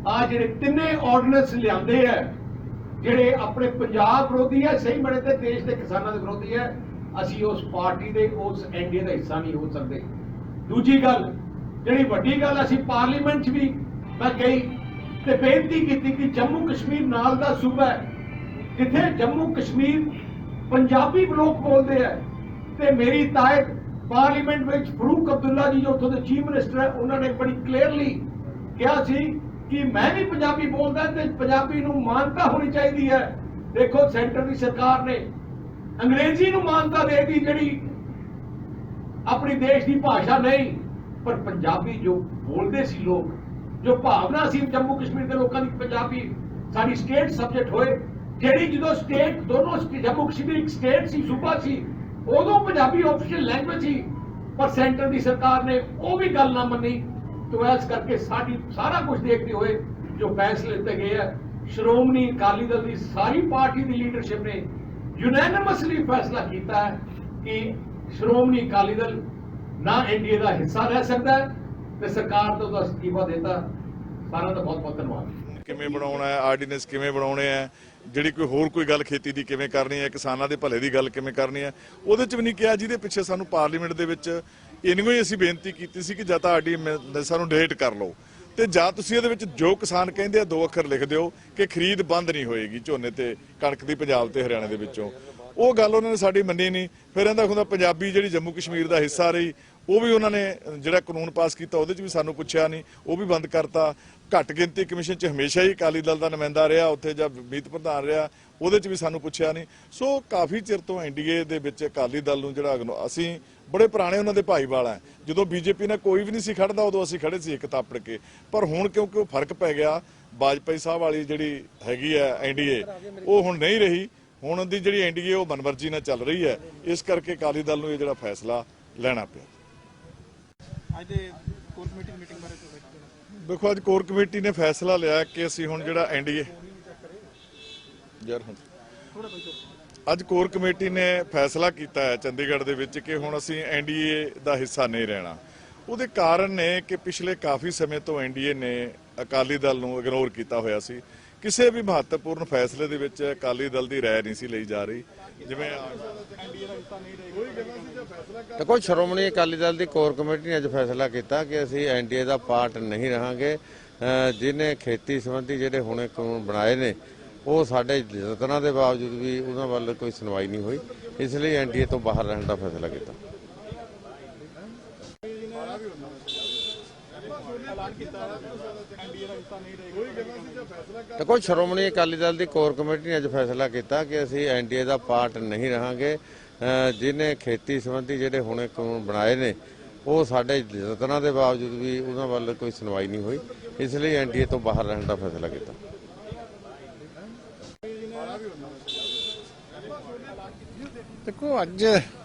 ਆ ਜਿਹੜੇ ਤਿੰਨੇ ਆਰਡੀਨੈਂਸ ਲਿਆਂਦੇ ਹੈ, ਜਿਹੜੇ ਆਪਣੇ ਪੰਜਾਬ ਵਿਰੋਧੀ ਹੈ, ਸਹੀ ਬਣੇ ਤੇ ਦੇਸ਼ ਦੇ ਕਿਸਾਨਾਂ ਦੇ ਵਿਰੋਧੀ ਹੈ, ਅਸੀਂ ਉਸ ਪਾਰਟੀ ਦੇ, ਉਸ ਐਨਡੀਏ ਦਾ ਹਿੱਸਾ ਨਹੀਂ ਹੋ ਸਕਦੇ। ਦੂਜੀ ਗੱਲ, ਜਿਹੜੀ ਵੱਡੀ ਗੱਲ, ਅਸੀਂ ਪਾਰਲੀਮੈਂਟ 'ਚ ਵੀ ਮੈਂ ਕਹੀ ਤੇ ਬੇਨਤੀ ਕੀਤੀ ਕਿ ਜੰਮੂ ਕਸ਼ਮੀਰ ਨਾਲ ਦਾ ਸੂਬਾ ਹੈ ਜਿੱਥੇ ਜੰਮੂ ਕਸ਼ਮੀਰ ਪੰਜਾਬੀ ਲੋਕ ਬੋਲਦੇ ਹੈ, ਤੇ ਮੇਰੀ ਤਾਇਦ ਪਾਰਲੀਮੈਂਟ ਵਿੱਚ ਫਰੂਕ ਅਬਦੁੱਲਾ ਜੀ ਜੋ ਉੱਥੋਂ ਦੇ ਚੀਫ ਮਿਨਿਸਟਰ ਹੈ, ਉਹਨਾਂ ਨੇ ਬੜੀ ਕਲੀਅਰਲੀ ਕਿਹਾ ਸੀ ਕਿ ਮੈਂ ਵੀ ਪੰਜਾਬੀ ਬੋਲਦਾ ਤੇ ਪੰਜਾਬੀ ਨੂੰ ਮਾਨਤਾ ਹੋਣੀ ਚਾਹੀਦੀ ਹੈ। ਦੇਖੋ ਸੈਂਟਰ ਦੀ ਸਰਕਾਰ ਨੇ ਅੰਗਰੇਜ਼ੀ ਨੂੰ ਮਾਨਤਾ ਦੇਤੀ ਜਿਹੜੀ ਆਪਣੀ ਦੇਸ਼ ਦੀ ਭਾਸ਼ਾ ਨਹੀਂ, ਪਰ ਪੰਜਾਬੀ ਜੋ ਬੋਲਦੇ ਸੀ ਲੋਕ, ਜੋ ਭਾਵਨਾ ਸੀ ਜੰਮੂ ਕਸ਼ਮੀਰ ਦੇ ਲੋਕਾਂ ਦੀ, ਪੰਜਾਬੀ ਸਾਡੀ ਸਟੇਟ ਸਬਜੈਕਟ ਹੋਏ, ਜਿਹੜੀ ਜਦੋਂ ਸਟੇਟ ਦੋਨੋਂ ਜੰਮੂ ਕਸ਼ਮੀਰ ਇੱਕ ਸਟੇਟ ਸੀ, ਸੂਬਾ ਸੀ, ਉਦੋਂ ਪੰਜਾਬੀ ਆਫੀਸ਼ੀਅਲ ਲੈਂਗੁਏਜ ਸੀ, ਪਰ ਸੈਂਟਰ ਦੀ ਸਰਕਾਰ ਨੇ ਉਹ ਵੀ ਗੱਲ ਨਾ ਮੰਨੀ। तो ਇਸ ਕਰਕੇ ਸਾਡੀ ਸਾਰਾ ਕੁਝ ਦੇਖਦੇ ਹੋਏ ਜੋ ਫੈਸਲੇ ਲਿੱਤੇ ਗਏ ਹੈ, ਸ਼੍ਰੋਮਣੀ ਅਕਾਲੀ ਦਲ ਦੀ ਸਾਰੀ ਪਾਰਟੀ ਦੀ ਲੀਡਰਸ਼ਿਪ ਨੇ ਯੂਨੈਨਿਮਸਲੀ ਫੈਸਲਾ ਕੀਤਾ ਹੈ ਕਿ ਸ਼੍ਰੋਮਣੀ ਅਕਾਲੀ ਦਲ ਨਾ ਐਨਡੀਏ ਦਾ ਹਿੱਸਾ ਰਹਿ ਸਕਦਾ ਹੈ ਤੇ ਸਰਕਾਰ ਤੋਂ ਉਹਦਾ ਅਸਤੀਫਾ ਦੇਤਾ। ਸਾਰਿਆਂ ਦਾ ਬਹੁਤ ਬਹੁਤ ਧੰਨਵਾਦ। ਕਿਵੇਂ ਬਣਾਉਣਾ ਹੈ, ਆਰਡੀਨੈਂਸ ਕਿਵੇਂ ਬਣਾਉਣੇ ਆ, ਜਿਹੜੀ ਕੋਈ ਗੱਲ ਖੇਤੀ ਦੀ ਕਿਵੇਂ ਕਰਨੀ ਹੈ, ਕਿਸਾਨਾਂ ਦੇ ਭਲੇ ਦੀ ਗੱਲ ਕਿਵੇਂ ਕਰਨੀ ਹੈ, ਉਹਦੇ ਚ ਵੀ ਨਹੀਂ ਕਿਹਾ। ਜਿਹਦੇ ਪਿੱਛੇ ਸਾਨੂੰ ਪਾਰਲੀਮੈਂਟ ਦੇ ਵਿੱਚ ਇਹਨੂੰ ਹੀ ਅਸੀਂ ਬੇਨਤੀ ਕੀਤੀ ਸੀ ਕਿ ਜਾਂ ਤਾਂ ਸਾਨੂੰ ਡਿਲੀਟ ਕਰ ਲਓ ਤੇ ਜਾਂ ਤੁਸੀਂ ਇਹਦੇ ਵਿੱਚ ਜੋ ਕਿਸਾਨ ਕਹਿੰਦੇ ਆ 2 ਅੱਖਰ ਲਿਖ ਦਿਓ ਕਿ ਖਰੀਦ ਬੰਦ ਨਹੀਂ ਹੋਏਗੀ ਝੋਨੇ ਤੇ ਕਣਕ ਦੀ ਪੰਜਾਬ ਤੇ ਹਰਿਆਣਾ ਦੇ ਵਿੱਚੋਂ। ਉਹ ਗੱਲ ਉਹਨਾਂ ਨੇ ਸਾਡੀ ਮੰਨੀ ਨਹੀਂ। ਫਿਰ ਇਹਦਾ ਹੁੰਦਾ ਪੰਜਾਬੀ ਜਿਹੜੀ ਜੰਮੂ ਕਸ਼ਮੀਰ ਦਾ ਹਿੱਸਾ ਰਹੀ, ਉਹ ਵੀ ਉਹਨਾਂ ਨੇ ਜਿਹੜਾ ਕਾਨੂੰਨ ਪਾਸ ਕੀਤਾ ਉਹਦੇ 'ਚ ਵੀ ਸਾਨੂੰ ਪੁੱਛਿਆ ਨਹੀਂ, ਉਹ ਵੀ ਬੰਦ ਕਰਤਾ। ਘੱਟ ਗਿਣਤੀ ਕਮਿਸ਼ਨ 'ਚ ਹਮੇਸ਼ਾ ਹੀ ਅਕਾਲੀ ਦਲ ਦਾ ਨੁਮਾਇੰਦਾ ਰਿਹਾ, ਉੱਥੇ ਜਾਂ ਮੀਤ ਪ੍ਰਧਾਨ ਰਿਹਾ, ਉਹਦੇ 'ਚ ਵੀ ਸਾਨੂੰ ਪੁੱਛਿਆ ਨਹੀਂ। ਸੋ ਕਾਫੀ ਚਿਰ ਤੋਂ ਐਨਡੀਏ ਦੇ ਵਿੱਚ ਅਕਾਲੀ ਦਲ ਨੂੰ ਜਿਹੜਾ ਅਸੀਂ ਬੜੇ ਪੁਰਾਣੇ ਉਹਨਾਂ ਦੇ ਭਾਈਵਾਲ ਆ। ਜਦੋਂ ਬੀਜੇਪੀ ਨਾਲ ਕੋਈ ਵੀ ਨਹੀਂ ਸੀ ਖੜਦਾ ਉਦੋਂ ਅਸੀਂ ਖੜੇ ਸੀ ਇੱਕ ਤਾਪੜ ਕੇ, ਪਰ ਹੁਣ ਕਿਉਂਕਿ ਉਹ ਫਰਕ ਪੈ ਗਿਆ, ਵਾਜਪਾਈ ਸਾਹਿਬ ਵਾਲੀ ਜਿਹੜੀ ਹੈਗੀ ਹੈ ਐਨਡੀਏ ਉਹ ਹੁਣ ਨਹੀਂ ਰਹੀ। ਹੁਣ ਦੀ ਜਿਹੜੀ ਐਨਡੀਏ ਉਹ ਮਨਮਰਜ਼ੀ ਨਾਲ ਚੱਲ ਰਹੀ ਹੈ, ਇਸ ਕਰਕੇ ਅਕਾਲੀ ਦਲ ਨੂੰ ਇਹ ਜਿਹੜਾ ਫੈਸਲਾ ਲੈਣਾ ਪਿਆ। ਦੇਖੋ ਅੱਜ ਕੋਰ ਕਮੇਟੀ ਨੇ ਫੈਸਲਾ ਲਿਆ ਕਿ ਅਸੀਂ ਹੁਣ ਜਿਹੜਾ ਐਨਡੀਏ ਅੱਜ ਕੋਰ ਕਮੇਟੀ ਨੇ ਫੈਸਲਾ ਕੀਤਾ ਹੈ ਚੰਡੀਗੜ੍ਹ ਦੇ ਵਿੱਚ ਕਿ ਹੁਣ ਅਸੀਂ ਐਨਡੀਏ ਦਾ ਹਿੱਸਾ ਨਹੀਂ ਰਹਿਣਾ। ਉਹਦੇ ਕਾਰਨ ਨੇ ਕਿ ਪਿਛਲੇ ਕਾਫੀ ਸਮੇਂ ਤੋਂ ਐਨਡੀਏ ਨੇ ਅਕਾਲੀ ਦਲ ਨੂੰ ਇਗਨੋਰ ਕੀਤਾ ਹੋਇਆ ਸੀ। ਕਿਸੇ ਵੀ ਮਹੱਤਵਪੂਰਨ ਫੈਸਲੇ ਦੇ ਵਿੱਚ ਅਕਾਲੀ ਦਲ ਦੀ ਰਾਏ ਨਹੀਂ ਸੀ ਲਈ ਜਾ ਰਹੀ। ਜਿਵੇਂ ਦੇਖੋ ਸ਼੍ਰੋਮਣੀ ਅਕਾਲੀ ਦਲ ਦੀ ਕੋਰ ਕਮੇਟੀ ਨੇ ਅੱਜ ਫੈਸਲਾ ਕੀਤਾ ਕਿ ਅਸੀਂ ਐਨਡੀਏ ਦਾ ਪਾਰਟ ਨਹੀਂ ਰਹਾਂਗੇ। ਜਿਹਨੇ ਖੇਤੀ ਸੰਬੰਧੀ ਜਿਹੜੇ ਹੁਣੇ ਕਾਨੂੰਨ ਬਣਾਏ ਨੇ ਉਹ ਸਾਡੇ ਯਤਨਾਂ ਦੇ ਬਾਵਜੂਦ ਵੀ ਉਹਨਾਂ ਵੱਲ ਕੋਈ ਸੁਣਵਾਈ ਨਹੀਂ ਹੋਈ, ਇਸ ਲਈ ਐਨਡੀਏ ਤੋਂ ਬਾਹਰ ਰਹਿਣ ਦਾ ਫੈਸਲਾ ਕੀਤਾ। ਦੇਖੋ ਸ਼੍ਰੋਮਣੀ ਅਕਾਲੀ ਦਲ ਦੀ ਕੋਰ ਕਮੇਟੀ ਨੇ ਅੱਜ ਫੈਸਲਾ ਕੀਤਾ ਕਿ ਅਸੀਂ ਐਨਡੀਏ ਦਾ ਪਾਰਟ ਨਹੀਂ ਰਹਾਂਗੇ। ਜਿਹਨੇ ਖੇਤੀ ਸੰਬੰਧੀ ਜਿਹੜੇ ਹੁਣੇ ਕਾਨੂੰਨ ਬਣਾਏ ਨੇ ਉਹ ਸਾਡੇ ਯਤਨਾਂ ਦੇ ਬਾਵਜੂਦ ਵੀ ਉਹਨਾਂ ਵੱਲ ਕੋਈ ਸੁਣਵਾਈ ਨਹੀਂ ਹੋਈ, ਇਸ ਲਈ ਐਨਡੀਏ ਤੋਂ ਬਾਹਰ ਰਹਿਣ ਦਾ ਫੈਸਲਾ ਕੀਤਾ। ਦੇਖੋ ਅੱਜ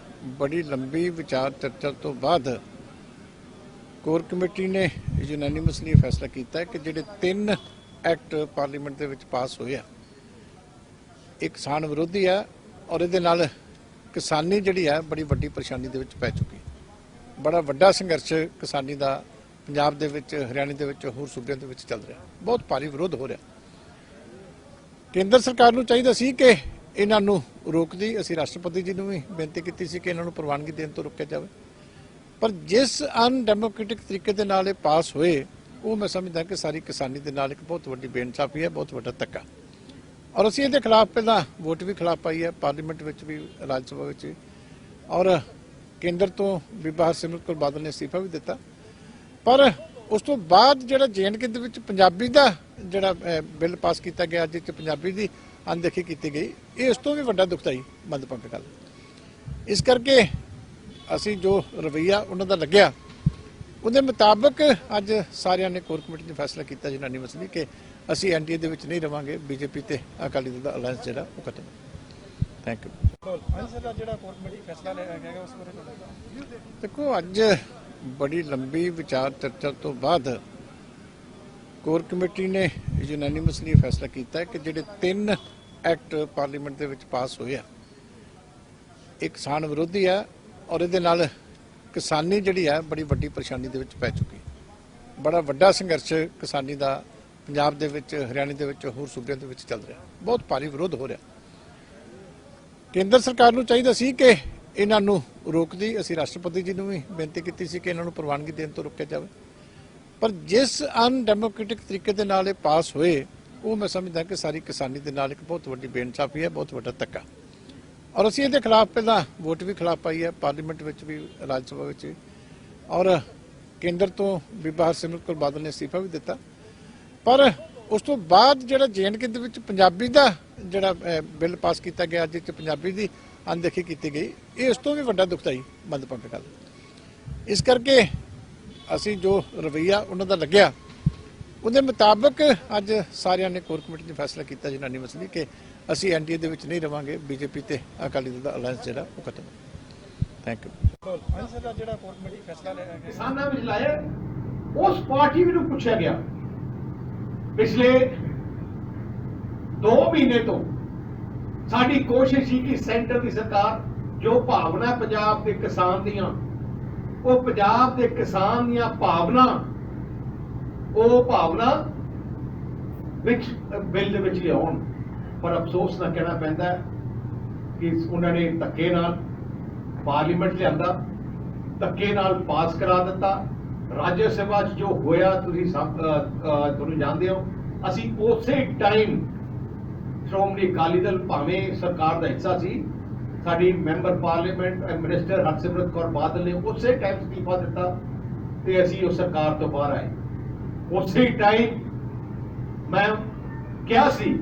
ਬੜੀ ਲੰਬੀ ਵਿਚਾਰ ਚਰਚਾ ਤੋਂ ਬਾਅਦ ਕੋਰ ਕਮੇਟੀ ਨੇ ਯੂਨੈਨਿਮਸਲੀ ਫੈਸਲਾ ਕੀਤਾ ਕਿ ਜਿਹੜੇ 3 ਐਕਟ ਪਾਰਲੀਮੈਂਟ ਦੇ ਵਿੱਚ ਪਾਸ ਹੋਏ ਆ, ਇਹ ਕਿਸਾਨ ਵਿਰੋਧੀ ਆ ਔਰ ਇਹਦੇ ਨਾਲ ਕਿਸਾਨੀ ਜਿਹੜੀ ਆ ਬੜੀ ਵੱਡੀ ਪਰੇਸ਼ਾਨੀ ਦੇ ਵਿੱਚ ਪੈ ਚੁੱਕੀ। ਬੜਾ ਵੱਡਾ ਸੰਘਰਸ਼ ਕਿਸਾਨੀ ਦਾ ਪੰਜਾਬ ਦੇ ਵਿੱਚ, ਹਰਿਆਣਾ ਦੇ ਵਿੱਚ, ਹੋਰ ਸੂਬਿਆਂ ਦੇ ਵਿੱਚ ਚੱਲ ਰਿਹਾ। ਬਹੁਤ ਭਾਰੀ ਵਿਰੋਧ ਹੋ ਰਿਹਾ। ਕੇਂਦਰ ਸਰਕਾਰ ਨੂੰ ਚਾਹੀਦਾ ਸੀ ਕਿ ਇਹਨਾਂ ਨੂੰ ਰੋਕਦੀ। ਅਸੀਂ ਰਾਸ਼ਟਰਪਤੀ ਜੀ ਨੂੰ ਵੀ ਬੇਨਤੀ ਕੀਤੀ ਸੀ ਕਿ ਇਹਨਾਂ ਨੂੰ ਪ੍ਰਵਾਨਗੀ ਦੇਣ ਤੋਂ ਰੋਕਿਆ ਜਾਵੇ, ਪਰ ਜਿਸ ਅਨਡੈਮੋਕ੍ਰੈਟਿਕ ਤਰੀਕੇ ਦੇ ਨਾਲ ਇਹ ਪਾਸ ਹੋਏ ਉਹ ਮੈਂ ਸਮਝਦਾ ਕਿ ਸਾਰੀ ਕਿਸਾਨੀ ਦੇ ਨਾਲ ਇੱਕ ਬਹੁਤ ਵੱਡੀ ਬੇਇਨਸਾਫੀ ਹੈ, ਬਹੁਤ ਵੱਡਾ ਧੱਕਾ। ਔਰ ਅਸੀਂ ਇਹਦੇ ਖਿਲਾਫ ਪਹਿਲਾਂ ਵੋਟ ਵੀ ਖਿਲਾਫ ਪਾਈ ਹੈ, ਪਾਰਲੀਮੈਂਟ ਵਿੱਚ ਵੀ, ਰਾਜ ਸਭਾ ਵਿੱਚ ਵੀ, ਔਰ ਕੇਂਦਰ ਤੋਂ ਬੀਬਾ ਹਰਸਿਮਰਤ ਕੌਰ ਬਾਦਲ ਨੇ ਅਸਤੀਫਾ ਵੀ ਦਿੱਤਾ। ਪਰ ਉਸ ਤੋਂ ਬਾਅਦ ਜਿਹੜਾ ਜੇਐਂਡਕੇ ਦੇ ਵਿੱਚ ਪੰਜਾਬੀ ਦਾ ਜਿਹੜਾ ਬਿੱਲ ਪਾਸ ਕੀਤਾ ਗਿਆ, ਜਿਸ 'ਚ ਪੰਜਾਬੀ ਦੀ ਅਣਦੇਖੀ ਕੀਤੀ ਗਈ, ਇਹ ਉਸ ਤੋਂ ਵੀ ਵੱਡਾ ਦੁਖਦਾਈ ਮੰਦਭਾਗੀ ਗੱਲ। ਇਸ ਕਰਕੇ ਅਸੀਂ ਜੋ ਰਵੱਈਆ ਉਹਨਾਂ ਦਾ ਲੱਗਿਆ ਉਹਦੇ ਮੁਤਾਬਕ ਅੱਜ ਸਾਰਿਆਂ ਨੇ ਕੋਰ ਕਮੇਟੀ ਨੇ ਫੈਸਲਾ ਕੀਤਾ ਯੂਨਾਨੀਮਸਲੀ ਕਿ ਅਸੀਂ ਐਨਡੀਏ ਦੇ ਵਿੱਚ ਨਹੀਂ ਰਵਾਂਗੇ। ਬੀਜੇਪੀ ਤੇ ਅਕਾਲੀ ਦਲ ਦਾ ਅਲਾਇੰਸ ਜਿਹੜਾ ਉਹ ਖਤਮ। Thank you. ਦੇਖੋ ਅੱਜ ਬੜੀ ਲੰਬੀ ਵਿਚਾਰ ਚਰਚਾ ਤੋਂ ਬਾਅਦ ਕੋਰ ਕਮੇਟੀ ਨੇ ਯੂਨਾਨੀਮਸਲੀ ਫੈਸਲਾ ਕੀਤਾ ਕਿ ਜਿਹੜੇ 3 ਐਕਟ ਪਾਰਲੀਮੈਂਟ ਦੇ ਵਿੱਚ ਪਾਸ ਹੋਏ ਆ, ਇਹ ਕਿਸਾਨ ਵਿਰੋਧੀ ਆ ਔਰ ਇਹਦੇ ਨਾਲ ਕਿਸਾਨੀ ਜਿਹੜੀ ਆ ਬੜੀ ਵੱਡੀ ਪਰੇਸ਼ਾਨੀ ਦੇ ਵਿੱਚ ਪੈ ਚੁੱਕੀ। ਬੜਾ ਵੱਡਾ ਸੰਘਰਸ਼ ਕਿਸਾਨੀ ਦਾ ਪੰਜਾਬ ਦੇ ਵਿੱਚ, ਹਰਿਆਣਾ ਦੇ ਵਿੱਚ, ਹੋਰ ਸੂਬਿਆਂ ਦੇ ਵਿੱਚ ਚੱਲ ਰਿਹਾ। ਬਹੁਤ ਭਾਰੀ ਵਿਰੋਧ ਹੋ ਰਿਹਾ। ਕੇਂਦਰ ਸਰਕਾਰ ਨੂੰ ਚਾਹੀਦਾ ਸੀ ਕਿ ਇਹਨਾਂ ਨੂੰ ਰੋਕਦੀ। ਅਸੀਂ ਰਾਸ਼ਟਰਪਤੀ ਜੀ ਨੂੰ ਵੀ ਬੇਨਤੀ ਕੀਤੀ ਸੀ ਕਿ ਇਹਨਾਂ ਨੂੰ ਪ੍ਰਵਾਨਗੀ ਦੇਣ ਤੋਂ ਰੋਕਿਆ ਜਾਵੇ, ਪਰ ਜਿਸ ਅਨਡੈਮੋਕ੍ਰੈਟਿਕ ਤਰੀਕੇ ਦੇ ਨਾਲ ਇਹ ਪਾਸ ਹੋਏ ਉਹ ਮੈਂ ਸਮਝਦਾ ਕਿ ਸਾਰੀ ਕਿਸਾਨੀ ਦੇ ਨਾਲ ਇੱਕ ਬਹੁਤ ਵੱਡੀ ਬੇਇਨਸਾਫੀ ਹੈ, ਬਹੁਤ ਵੱਡਾ ਧੱਕਾ। ਔਰ ਅਸੀਂ ਇਹਦੇ ਖਿਲਾਫ ਪਹਿਲਾਂ ਵੋਟ ਵੀ ਖਿਲਾਫ ਪਾਈ ਹੈ, ਪਾਰਲੀਮੈਂਟ ਵਿੱਚ ਵੀ, ਰਾਜ ਸਭਾ ਵਿੱਚ ਵੀ, ਔਰ ਕੇਂਦਰ ਤੋਂ ਬੀਬਾ ਹਰਸਿਮਰਤ ਕੌਰ ਬਾਦਲ ਨੇ ਅਸਤੀਫਾ ਵੀ ਦਿੱਤਾ। ਪਰ ਉਸ ਤੋਂ ਬਾਅਦ ਜਿਹੜਾ ਜੇਐਂਡਕੇ ਦੇ ਵਿੱਚ ਪੰਜਾਬੀ ਦਾ ਜਿਹੜਾ ਬਿੱਲ ਪਾਸ ਕੀਤਾ ਗਿਆ, ਜਿਸ 'ਚ ਪੰਜਾਬੀ ਦੀ ਅਣਦੇਖੀ ਕੀਤੀ ਗਈ, ਇਹ ਉਸ ਤੋਂ ਵੀ ਵੱਡਾ ਦੁਖਦਾਈ ਮੰਦਭਾਗੀ ਗੱਲ। ਇਸ ਕਰਕੇ ਅਸੀਂ ਜੋ ਰਵੱਈਆ ਉਹਨਾਂ ਦਾ ਲੱਗਿਆ ਉਹਦੇ ਮੁਤਾਬਕ ਅੱਜ ਸਾਰਿਆਂ ਨੇ ਕੋਰ ਕਮੇਟੀ ਨੇ ਫੈਸਲਾ ਕੀਤਾ ਜਨਾਨੀ ਮਸਲੀ ਕਿ ਅਸੀਂ ਐਨਡੀਏ ਦੇ ਵਿੱਚ ਨਹੀਂ ਰਵਾਂਗੇ, ਬੀਜੇਪੀ ਤੇ ਅਕਾਲੀ ਦਲ ਦਾ ਅਲਾਇੰਸ ਜਿਹੜਾ ਉਹ ਖਤਮ। Thank you. ਕਿਸਾਨਾਂ ਵਿੱਚ ਲਾਇਆ ਉਸ ਪਾਰਟੀ ਨੂੰ ਪੁੱਛਿਆ ਗਿਆ ਪਿਛਲੇ 2 ਮਹੀਨੇ ਤੋਂ ਸਾਡੀ ਕੋਸ਼ਿਸ਼ ਸੀ ਕਿ ਸੈਂਟਰ ਦੀ ਸਰਕਾਰ ਜੋ ਭਾਵਨਾ ਪੰਜਾਬ ਦੇ ਕਿਸਾਨ ਦੀਆਂ, ਉਹ ਪੰਜਾਬ ਦੇ ਕਿਸਾਨ ਦੀਆਂ ਭਾਵਨਾ ਵਿੱਚ ਬਿੱਲ ਦੇ ਵਿੱਚ ਲਿਆਉਣ, ਪਰ ਅਫਸੋਸ ਨਾਲ ਕਹਿਣਾ ਪੈਂਦਾ ਹੈ ਕਿ ਉਹਨਾਂ ਨੇ ਧੱਕੇ ਨਾਲ ਪਾਰਲੀਮੈਂਟ ਲਿਆਂਦਾ, ਧੱਕੇ ਨਾਲ ਪਾਸ ਕਰਾ ਦਿੱਤਾ। ਰਾਜ ਸਭਾ 'ਚ ਜੋ ਹੋਇਆ ਤੁਸੀਂ ਸਭ ਤੁਹਾਨੂੰ ਜਾਣਦੇ ਹੋ। ਅਸੀਂ ਉਸੇ ਟਾਈਮ ਸ਼੍ਰੋਮਣੀ ਅਕਾਲੀ ਦਲ ਭਾਵੇਂ ਸਰਕਾਰ ਦਾ ਹਿੱਸਾ ਸੀ, ਸਾਡੀ member parliament minister Harsimrat Kaur Badal ਨੇ ਉਸੇ ਟਾਈਮ ਅਸਤੀਫਾ ਦਿੱਤਾ ਤੇ ਅਸੀਂ ਉਸ ਸਰਕਾਰ ਤੋਂ ਬਾਹਰ ਆਏ। ਉਸੇ ਟਾਈਮ ਮੈਂ ਕਿਹਾ ਸੀ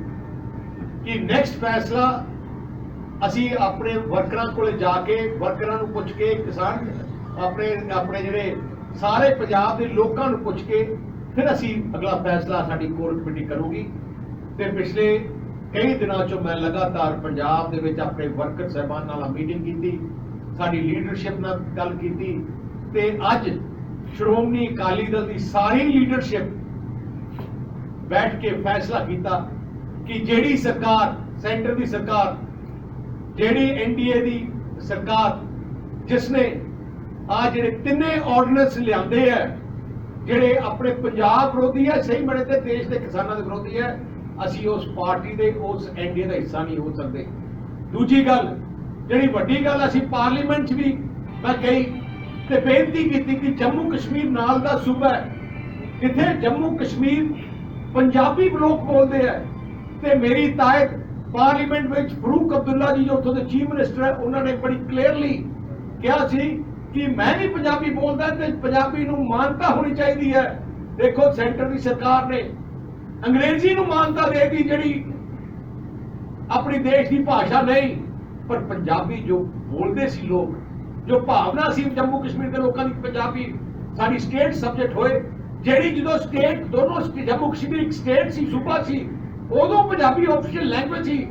ਕਿ ਨੈਕਸਟ ਫੈਸਲਾ ਅਸੀਂ ਆਪਣੇ ਵਰਕਰਾਂ ਕੋਲੇ ਜਾ ਕੇ, ਵਰਕਰਾਂ ਨੂੰ ਪੁੱਛ ਕੇ, ਕਿਸਾਨ ਆਪਣੇ ਜਿਹੜੇ ਸਾਰੇ ਪੰਜਾਬ ਦੇ ਲੋਕਾਂ ਨੂੰ ਪੁੱਛ ਕੇ ਫਿਰ ਅਸੀਂ ਅਗਲਾ ਫੈਸਲਾ ਸਾਡੀ ਕੋਰ ਕਮੇਟੀ ਕਰੂਗੀ। ਤੇ ਪਿਛਲੇ ਕਈ ਦਿਨਾਂ ਚੋਂ ਮੈਂ ਲਗਾਤਾਰ ਪੰਜਾਬ ਦੇ ਵਿੱਚ ਆਪਣੇ ਵਰਕਰ ਸਾਹਿਬਾਨ ਨਾਲ ਮੀਟਿੰਗ ਕੀਤੀ, ਸਾਡੀ ਲੀਡਰਸ਼ਿਪ ਨਾਲ ਗੱਲ ਕੀਤੀ ਤੇ ਅੱਜ ਸ਼੍ਰੋਮਣੀ ਅਕਾਲੀ ਦਲ ਦੀ ਸਾਰੀ ਲੀਡਰਸ਼ਿਪ ਬੈਠ ਕੇ ਫੈਸਲਾ ਕੀਤਾ ਕਿ ਜਿਹੜੀ ਸਰਕਾਰ, ਸੈਂਟਰ ਦੀ ਸਰਕਾਰ, ਜਿਹੜੀ ਐਨਡੀਏ ਦੀ ਸਰਕਾਰ, ਜਿਸ ਨੇ ਆ ਜਿਹੜੇ ਤਿੰਨੇ ਆਰਡੀਨੈਂਸ ਲਿਆਂਦੇ ਹੈ, ਜਿਹੜੇ ਆਪਣੇ ਪੰਜਾਬ ਵਿਰੋਧੀ ਹੈ, ਸਹੀ ਮਣੇ ਤੇ ਦੇਸ਼ ਦੇ ਕਿਸਾਨਾਂ ਦੇ ਵਿਰੋਧੀ ਹੈ, ਅਸੀਂ ਉਸ ਪਾਰਟੀ ਦੇ, ਉਸ ਐਨਡੀਏ ਦਾ ਹਿੱਸਾ ਨਹੀਂ ਹੋ ਸਕਦੇ। ਦੂਜੀ ਗੱਲ, ਜਿਹੜੀ ਵੱਡੀ ਗੱਲ, ਅਸੀਂ ਪਾਰਲੀਮੈਂਟ 'ਚ ਵੀ ਮੈਂ ਕਹੀ ਤੇ ਬੇਨਤੀ ਕੀਤੀ ਕਿ ਜੰਮੂ ਕਸ਼ਮੀਰ ਨਾਲ ਦਾ ਸੂਬਾ ਹੈ, ਜਿੱਥੇ ਜੰਮੂ ਕਸ਼ਮੀਰ ਪੰਜਾਬੀ ਲੋਕ ਬੋਲਦੇ ਹੈ, ਤੇ ਮੇਰੀ ਤਾਇਦ ਪਾਰਲੀਮੈਂਟ ਵਿੱਚ ਫਰੂਕ ਅਬਦੁੱਲਾ ਜੀ ਜੋ ਉੱਥੋਂ ਦੇ ਚੀਫ ਮਿਨਿਸਟਰ ਹੈ, ਉਹਨਾਂ ਨੇ ਬੜੀ ਕਲੀਅਰਲੀ ਕਿਹਾ ਸੀ ਕਿ ਮੈਂ ਵੀ ਪੰਜਾਬੀ ਬੋਲਦਾ ਤੇ ਪੰਜਾਬੀ ਨੂੰ ਮਾਨਤਾ ਹੋਣੀ ਚਾਹੀਦੀ ਹੈ। ਦੇਖੋ ਸੈਂਟਰ ਦੀ ਸਰਕਾਰ ਨੇ ਅੰਗਰੇਜ਼ੀ ਨੂੰ ਮਾਨਤਾ ਦੇਤੀ, ਜਿਹੜੀ ਆਪਣੀ ਦੇਸ਼ ਦੀ ਭਾਸ਼ਾ ਨਹੀਂ, ਪਰ ਪੰਜਾਬੀ ਜੋ ਬੋਲਦੇ ਸੀ ਲੋਕ, ਜੋ ਭਾਵਨਾ ਸੀ ਜੰਮੂ ਕਸ਼ਮੀਰ ਦੇ ਲੋਕਾਂ ਦੀ, ਪੰਜਾਬੀ ਸਾਡੀ ਸਟੇਟ ਸਬਜੈਕਟ ਹੋਏ, ਜਿਹੜੀ ਜਦੋਂ ਸਟੇਟ ਦੋਨੋਂ ਜੰਮੂ ਕਸ਼ਮੀਰ ਇੱਕ ਸਟੇਟ ਸੀ, ਸੂਬਾ ਸੀ, ਉਦੋਂ ਪੰਜਾਬੀ ਆਫੀਸ਼ੀਅਲ ਲੈਂਗੁਏਜ ਸੀ,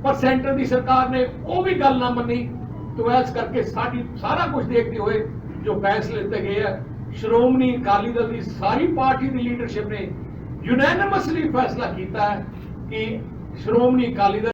ਪਰ ਸੈਂਟਰ ਦੀ ਸਰਕਾਰ ਨੇ ਉਹ ਵੀ ਗੱਲ ਨਾ ਮੰਨੀ। तो ਇਸ ਕਰਕੇ ਸਾਡੀ ਸਾਰਾ ਕੁਝ ਦੇਖਦੇ ਹੋਏ ਜੋ ਫੈਸਲੇ ਲਿੱਤੇ ਗਏ ਹੈ, ਸ਼੍ਰੋਮਣੀ ਅਕਾਲੀ ਦਲ ਦੀ ਸਾਰੀ ਪਾਰਟੀ ਦੀ ਲੀਡਰਸ਼ਿਪ ਨੇ ਯੂਨੈਨਿਮਸਲੀ ਫੈਸਲਾ ਕੀਤਾ ਹੈ ਕਿ ਸ਼੍ਰੋਮਣੀ ਅਕਾਲੀ ਦਲ